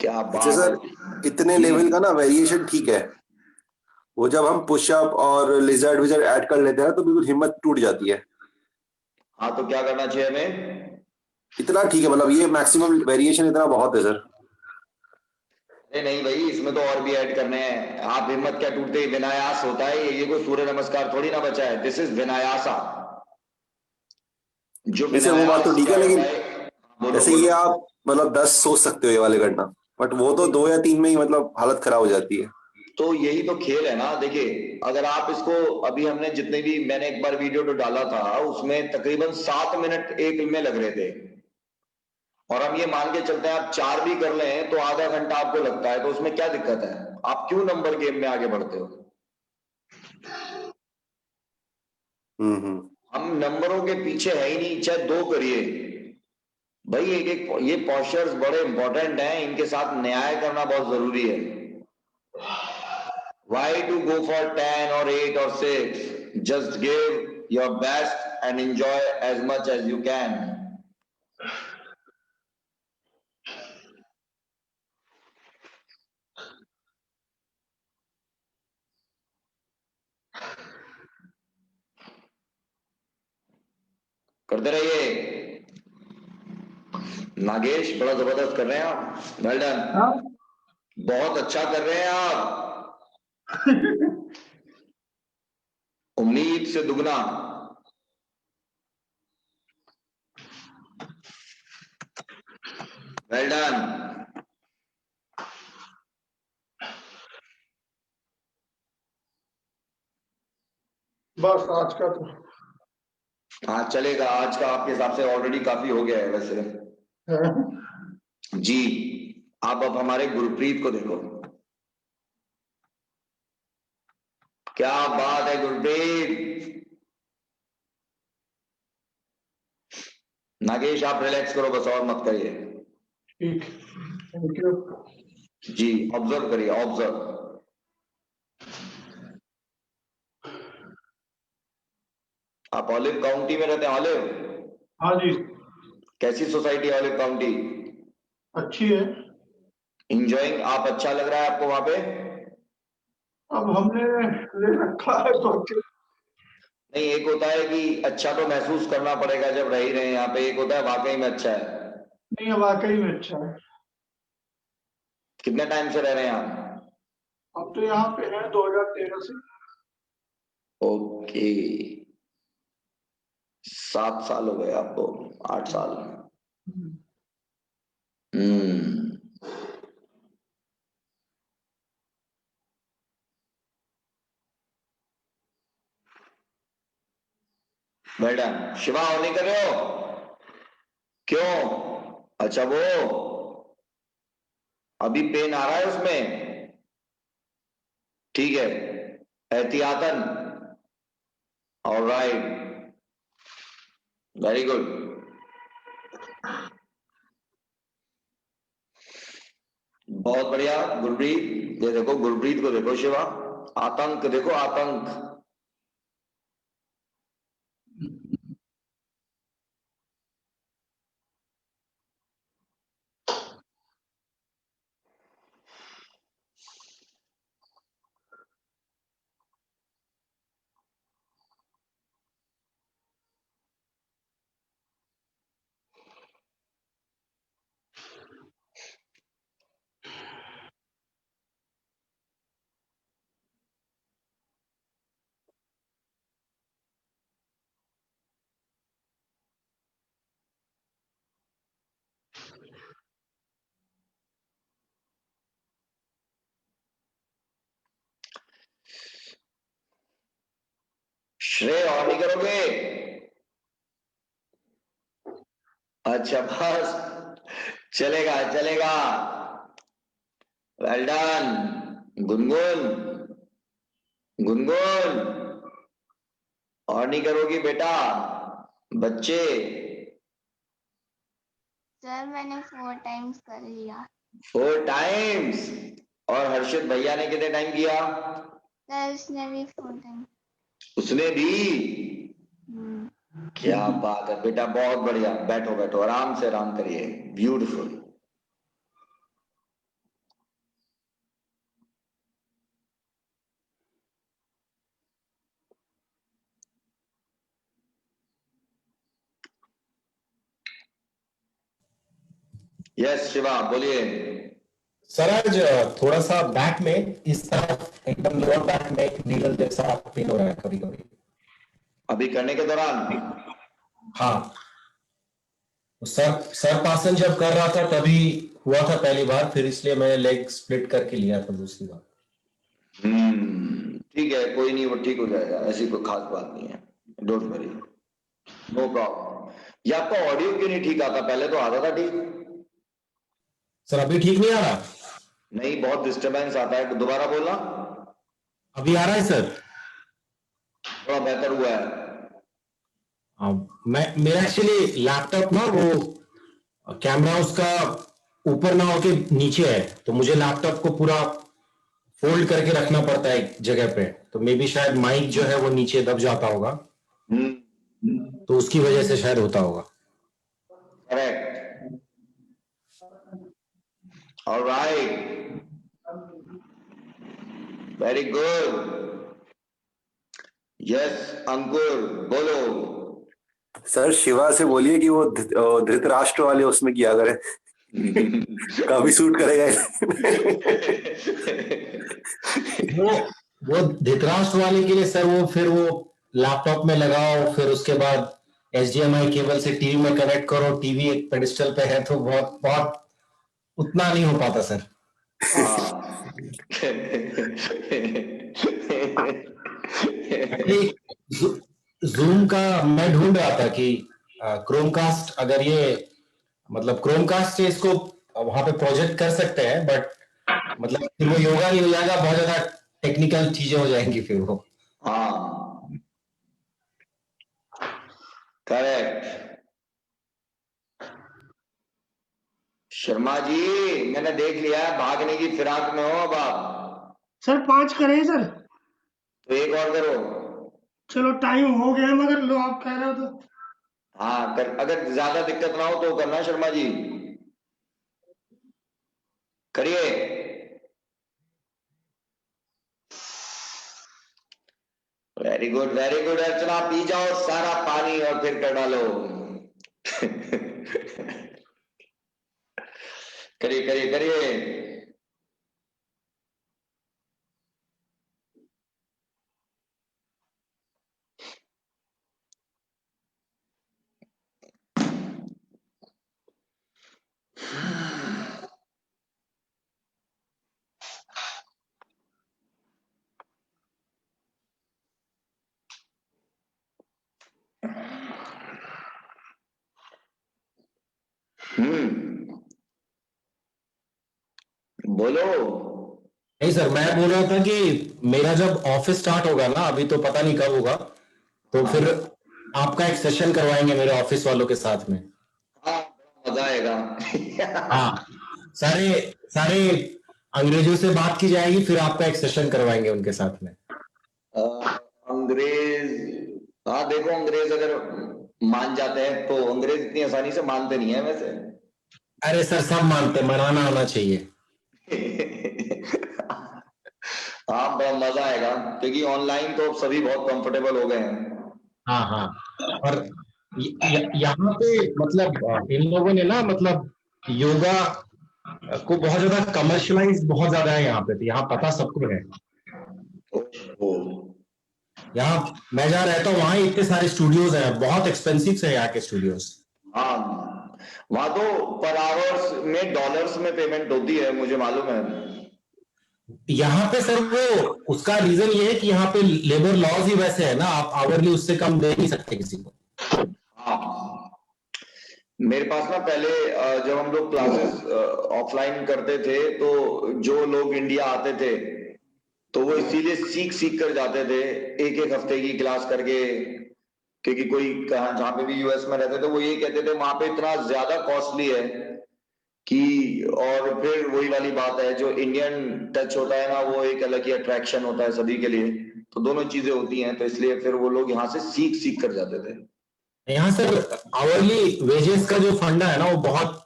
क्या अच्छा बात सर, है इतने जी। लेवल का ना वेरिएशन ठीक है, वो जब हम पुशअप और लिजर्ड विजर्ड ऐड कर लेते हैं तो बिल्कुल हिम्मत टूट जाती है। हाँ तो क्या करना चाहिए हमें? इतना ठीक है, मतलब ये मैक्सिमम वेरिएशन इतना बहुत है सर। नहीं नहीं भाई, इसमें तो और भी ऐड करने हैं। आप हिम्मत क्या टूटते ही विनायास होता है ये कोई सूर्य नमस्कार थोड़ी ना बचा है। This is vinyasa. जो नहीं सर, वो बात तो विनायास ठीक क्या है, होता लेकिन है? बोलो जैसे ये बोलो। आप मतलब 10 सोच सकते हो ये वाले करना, बट वो तो 2 या 3 में ही मतलब हालत खराब हो जाती है। तो यही तो खेल है ना। देखिए अगर आप इसको, अभी हमने जितने भी, मैंने एक बार वीडियो तो डाला था, उसमें तकरीबन 7 मिनट एक में लग रहे थे, और हम ये मान के चलते हैं आप 4 भी कर लें तो आधा घंटा आपको लगता है, तो उसमें क्या दिक्कत है? आप क्यों नंबर गेम में आगे बढ़ते हो? हम्म। हम नंबरों के पीछे है ही नहीं, चाहे 2 करिए भाई। एक एक ये पॉस्चर्स बड़े इंपॉर्टेंट हैं, इनके साथ न्याय करना बहुत जरूरी है। Why to go for 10 or 8 or 6? Just give your best and enjoy as much as you can. करते रहिए। नागेश बड़ा जबरदस्त कर रहे हैं आप, वेल डन, हाँ बहुत अच्छा कर रहे हैं आप, उम्मीद से दुगना। Well done. बस आज का तो आज चलेगा, आज का आपके हिसाब से ऑलरेडी काफी हो गया है वैसे। है। जी, आप अब हमारे गुरप्रीत को देखो, क्या बात है गुरप्रीत। नागेश आप रिलैक्स करो बस, और मत करिए। ठीक, थैंक यू। जी, ऑब्जर्व करिए, ऑब्जर्व। आप ऑलिव काउंटी में रहते हैं? ऑलिव, हाँ जी, कैसी सोसाइटी है ऑलिव काउंटी? अच्छी है। इंजॉइंग, आप अच्छा लग रहा है आपको वहां पे? अब हमने ले रखा है तो अच्छी। नहीं, एक होता है कि अच्छा तो महसूस करना पड़ेगा जब रह ही रहे हैं यहाँ पे, एक होता है वाकई में अच्छा है। नहीं, वाकई में अच्छा है। कितने टाइम से रह रहे हैं आप? अब तो यहाँ पे है 2013 से। ओके, 7 साल हो गए आपको, 8 साल। हम्म, मैडम शिवा और नहीं कर रहे हो? क्यों? अच्छा, वो अभी पेन आ रहा है उसमें? ठीक है, एहतियातन। Alright, very good. बहुत बढ़िया गुरप्रीत, ये देखो गुरप्रीत को देखो शिवा, आतंक देखो, आतंक। श्रेय और नहीं करोगे? अच्छा बस, चलेगा चलेगा, वेल डन। गुनगुन, गुनगुन और नहीं करोगी बेटा? बच्चे, सर मैंने 4 टाइम्स कर लिया। 4 टाइम्स? और हर्षित भैया ने कितने टाइम किया? सर उसने भी 4 टाइम। उसने भी? क्या बात है बेटा, बहुत बढ़िया। बैठो बैठो, आराम से आराम करिए, ब्यूटीफुल। यस शिवा बोलिए। सर आज थोड़ा सा बैक में इस तरफ एकदम लोअर बैक में एक नीडल जैसा पेन हो रहा है कभी कभी। अभी करने के दौरान? हाँ, सरपासन जब कर रहा था तभी हुआ था पहली बार, फिर इसलिए मैंने लेग स्प्लिट करके लिया था दूसरी बार। ठीक है, कोई नहीं, वो ठीक हो जाएगा, ऐसी कोई खास बात नहीं है, डोंट वरी, नो प्रॉब्लम। ये आपका ऑडियो क्यों नहीं ठीक आता? पहले तो आता था ठीक। सर अभी ठीक नहीं आ रहा? नहीं, बहुत डिस्टरबेंस आता है, दोबारा बोलना। अभी आ रहा है सर? थोड़ा बेहतर हुआ है। मेरा एक्चुअली लैपटॉप ना वो कैमरा उसका ऊपर ना होके नीचे है, तो मुझे लैपटॉप को पूरा फोल्ड करके रखना पड़ता है एक जगह पे, तो मे बी शायद माइक जो है वो नीचे दब जाता होगा, तो उसकी वजह से शायद होता होगा। Correct, alright, very good. Yes Ankur बोलो। सर शिवा से बोलिए कि वो धृतराष्ट्र वाले उसमें किया करे, काफी सूट करेगा। वो वो धृतराष्ट्र वाले के लिए सर वो फिर वो लैपटॉप में लगाओ, फिर उसके बाद HDMI केबल से टीवी में कनेक्ट करो, टीवी एक पेडिस्टल पे है, तो बहुत बहुत उतना नहीं हो पाता सर। जूम का मैं ढूंढ रहा था कि क्रोमकास्ट, अगर ये मतलब क्रोमकास्ट से इसको वहां पे प्रोजेक्ट कर सकते हैं, बट मतलब फिर वो योगा नहीं हो जाएगा, बहुत ज्यादा टेक्निकल चीजें हो जाएंगी फिर वो। हाँ करेक्ट। शर्मा जी मैंने देख लिया है, भागने की फिराक में हो अब आप। सर 5 करें सर? तो एक और करो। चलो टाइम हो गया मगर लो आप कह रहे हो तो। हाँ कर, अगर ज्यादा दिक्कत ना हो तो करना शर्मा जी, करिए। वेरी गुड अर्चना, पी जाओ सारा पानी और फिर कर डालो। करिए करिए करिए। बोलो। नहीं सर, मैं बोल रहा था कि मेरा जब ऑफिस स्टार्ट होगा ना, अभी तो पता नहीं कब होगा, तो हाँ। फिर आपका एक सेशन करवाएंगे मेरे ऑफिस वालों के साथ में। हाँ मजा आएगा। हाँ, सारे सारे अंग्रेजों से बात की जाएगी, फिर आपका एक सेशन करवाएंगे उनके साथ में। अंग्रेज, हाँ देखो अंग्रेज अगर मान जाते हैं तो, अंग्रेज इतनी आसानी से मानते नहीं है वैसे। अरे सर, सब मानते, मनाना आना चाहिए। हाँ बड़ा मजा आएगा, क्योंकि ऑनलाइन तो सभी बहुत कंफर्टेबल हो गए हैं। हाँ हाँ, और यहाँ पे मतलब इन लोगों ने ना मतलब योगा को बहुत ज्यादा कमर्शलाइज बहुत ज्यादा है यहाँ पे, तो यहाँ पता सबको है। ओ, यहाँ मैं जहाँ रहता हूँ वहाँ ही इतने सारे स्टूडियोज हैं, बहुत एक्सपेंसिव से यहाँ के स्टूडियोज। हाँ वहां तो पर आवर्स में डॉलर्स में पेमेंट होती है, मुझे मालूम है। यहाँ पे सर वो उसका रीजन ये है कि यहाँ पे लेबर लॉज ही वैसे है ना, आप आवरली उससे कम दे नहीं सकते किसी को। हाँ मेरे पास ना पहले जब हम लोग क्लासेस ऑफलाइन करते थे तो जो लोग इंडिया आते थे तो वो इसीलिए सीख सीख कर जाते थे, एक एक हफ्ते की क्लास करके, क्योंकि कोई कहा जहाँ पे भी यूएस में रहते थे वो यही कहते थे वहां पे इतना ज्यादा कॉस्टली है कि, और फिर वही वाली बात है, जो इंडियन टच होता है ना वो एक अलग ही अट्रैक्शन होता है सभी के लिए, तो दोनों चीजें होती हैं, तो इसलिए फिर वो लोग यहाँ से सीख सीख कर जाते थे। यहाँ सर आवरली वेजेस का जो फंडा है ना वो बहुत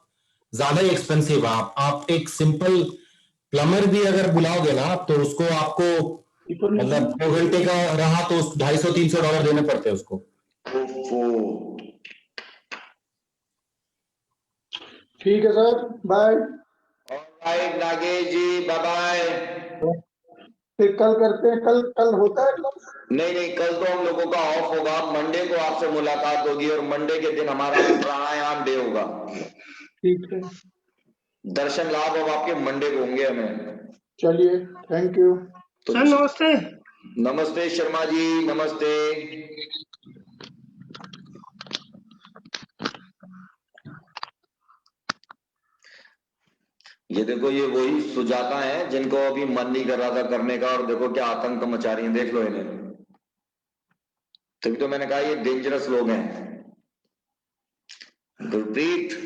ज्यादा ही एक्सपेंसिव है। आप एक सिंपल प्लम्बर भी अगर बुलाओगे ना तो उसको आपको मतलब 2 घंटे का रहा तो $250-300 देने पड़ते हैं उसको। ओफो। ठीक है सर, बाय। ऑलराइट नागेश जी, बाय बाय। फिर कल करते हैं, कल कल होता है क्लास? नहीं नहीं, कल तो हम लोगों का ऑफ होगा, मंडे को आपसे मुलाकात होगी और मंडे के दिन हमारा प्राणायाम डे होगा। ठीक है, दर्शन लाभ अब आपके मंडे को होंगे हमें। चलिए, थैंक यू तो सर। नमस्ते। नमस्ते शर्मा जी, नमस्ते। ये देखो, ये वही सुजाता है जिनको अभी मन नहीं कर रहा था करने का, और देखो क्या आतंक मचा रही है, देख लो इन्हें। तभी तो मैंने कहा ये डेंजरस लोग हैं। गुरप्रीत,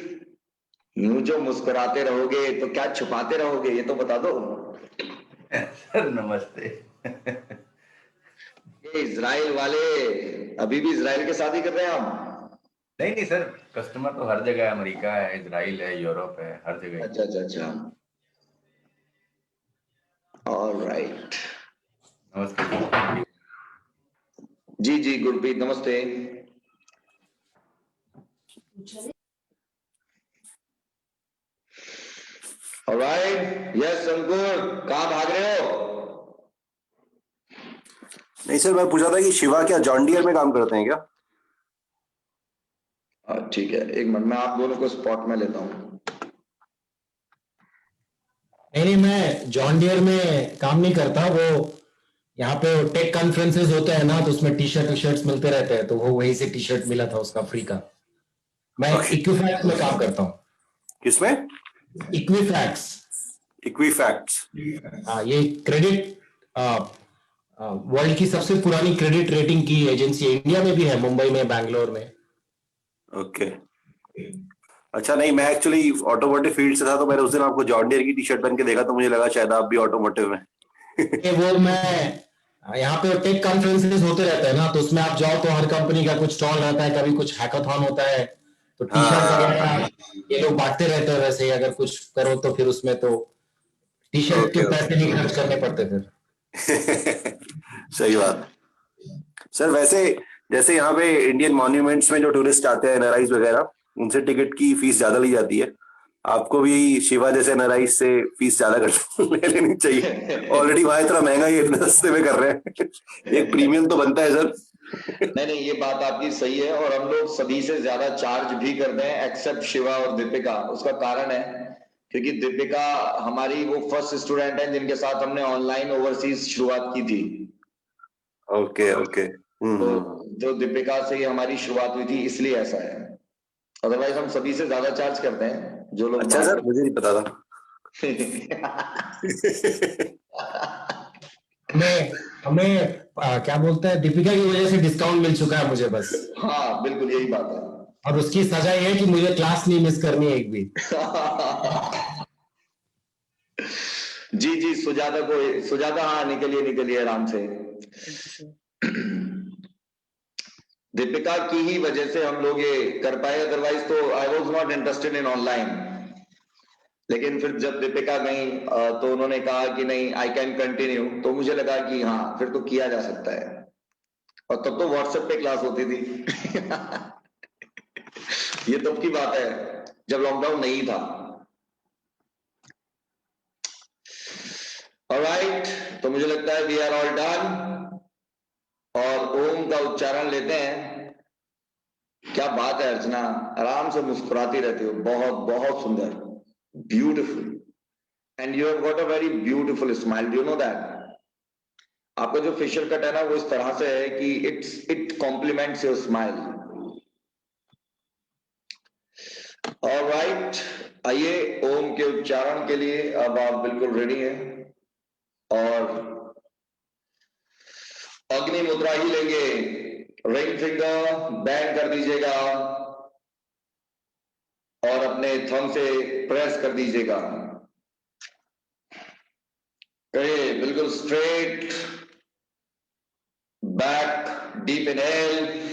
यूं जो मुस्कुराते रहोगे तो क्या छुपाते रहोगे, ये तो बता दो। सर नमस्ते। ये इजराइल वाले अभी भी इजराइल के शादी कर रहे हैं आप? नहीं नहीं सर, कस्टमर तो हर जगह है, अमेरिका है, इजराइल है, यूरोप है, हर जगह। अच्छा अच्छा अच्छा, ऑलराइट। नमस्ते। जी जी गुरप्रीत नमस्ते। ऑलराइट, यस अंकुर, कहाँ भाग रहे हो? नहीं सर, मैं पूछा था कि शिवा क्या जॉन डियर में काम करते हैं क्या? ठीक है, एक मिनट, मैं आप दोनों को स्पॉट में लेता हूँ। नहीं, मैं जॉन डियर में काम नहीं करता। वो यहाँ पे टेक कॉन्फ्रेंसेस होते हैं ना, तो उसमें टी शर्ट्स मिलते रहते हैं, तो वो वहीं से टी शर्ट मिला था उसका फ्री का। मैं इक्विफैक्स में काम करता हूँ। किसमें? इक्विफैक्स। इक्विफैक्ट्स। हाँ, ये क्रेडिट वर्ल्ड की सबसे पुरानी क्रेडिट रेटिंग की एजेंसी है। इंडिया में भी है, मुंबई में, बैंगलोर में। ओके, अच्छा। नहीं, मैं एक्चुअली ऑटोमोटिव फील्ड से था, तो मैंने उस दिन आपको जॉन डियर की टी शर्ट पहन के देखा, तो मुझे लगा शायद आप भी ऑटोमोटिव में। वो मैं यहाँ पे टेक कॉन्फ्रेंसेस होते रहते हैं ना, तो उसमें आप जाओ तो हर कंपनी का कुछ स्टॉल रहता है, कभी कुछ हैकाथॉन होता है, तो टी शर्ट वगैरह ये लोग बांटते रहते हैं। वैसे ही अगर कुछ करो तो फिर उसमें तो टी शर्ट के पैसे नहीं खर्च करने पड़ते फिर। सही बात। सर वैसे जैसे यहाँ पे इंडियन मॉन्यूमेंट्स में जो टूरिस्ट आते हैं एनआरआईज वगैरह, उनसे टिकट की फीस ज्यादा ली जाती है। आपको भी शिवा जैसे एनआरआईज से फीस ज्यादा ले लेनी चाहिए। ऑलरेडी वहां इतना महंगा ही इतने सस्ते में कर रहे हैं, एक प्रीमियम तो बनता है सर। नहीं, ये बात आपकी सही है, और हम लोग सभी से ज्यादा चार्ज भी करते हैं एक्सेप्ट शिवा और दीपिका। उसका कारण है क्योंकि दीपिका हमारी वो फर्स्ट स्टूडेंट है जिनके साथ हमने ऑनलाइन ओवरसीज शुरुआत की थी। Okay okay. तो दीपिका से ही हमारी शुरुआत हुई थी, इसलिए ऐसा है। अदरवाइज हम सभी से ज्यादा चार्ज करते हैं जो लोग। अच्छा सर, मुझे नहीं पता था। हमें क्या बोलते हैं, दीपिका की वजह से डिस्काउंट मिल चुका है मुझे बस। हाँ बिल्कुल, यही बात है। और उसकी सजा ये है कि मुझे क्लास नहीं मिस करनी है एक भी। जी, सुजाता, हाँ निकलिए आराम से। दीपिका की ही वजह से हम लोग ये कर पाए, अदरवाइज तो I was not interested in online. लेकिन फिर जब दीपिका गई तो उन्होंने कहा कि नहीं, आई कैन कंटिन्यू, तो मुझे लगा कि हाँ फिर तो किया जा सकता है। और तब तो व्हाट्सएप पे क्लास होती थी। ये तब की बात है जब लॉकडाउन नहीं था। ऑलराइट, तो मुझे लगता है वी आर ऑल डन, और ओम का उच्चारण लेते हैं। क्या बात है अर्चना, आराम से मुस्कुराती रहती हो, बहुत बहुत सुंदर, beautiful, and you have got a very beautiful smile, do you know that? आपका जो फेशियल कट है ना, वो इस तरह से है कि it complements your smile. Alright, आइए ओम के उच्चारण के लिए अब आप बिल्कुल रेडी हैं, और अग्नि मुद्रा ही लेंगे। रिंग फिंगर बैंड कर दीजिएगा और अपने थंब से प्रेस कर दीजिएगा। करिए, बिल्कुल स्ट्रेट बैक, डीप इनहेल,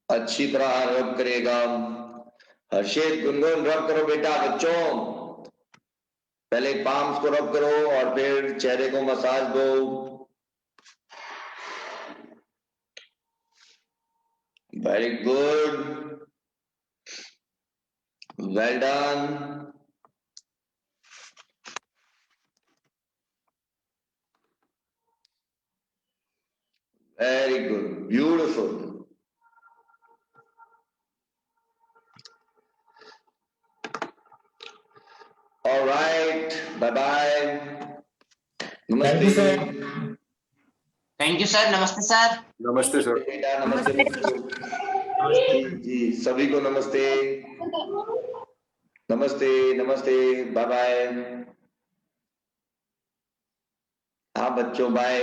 अच्छी तरह रब करेगा। हर्षित गुनगुन रब करो बेटा बच्चों। पहले पाम्स को रब करो और फिर चेहरे को मसाज दो। Very good, well done. Very good, beautiful. All right, bye bye. Thank you sir. Thank you sir. नमस्ते सर। नमस्ते सर। बेटा नमस्ते जी, सभी को नमस्ते नमस्ते नमस्ते, बाय बाय। हाँ बच्चों, बाय।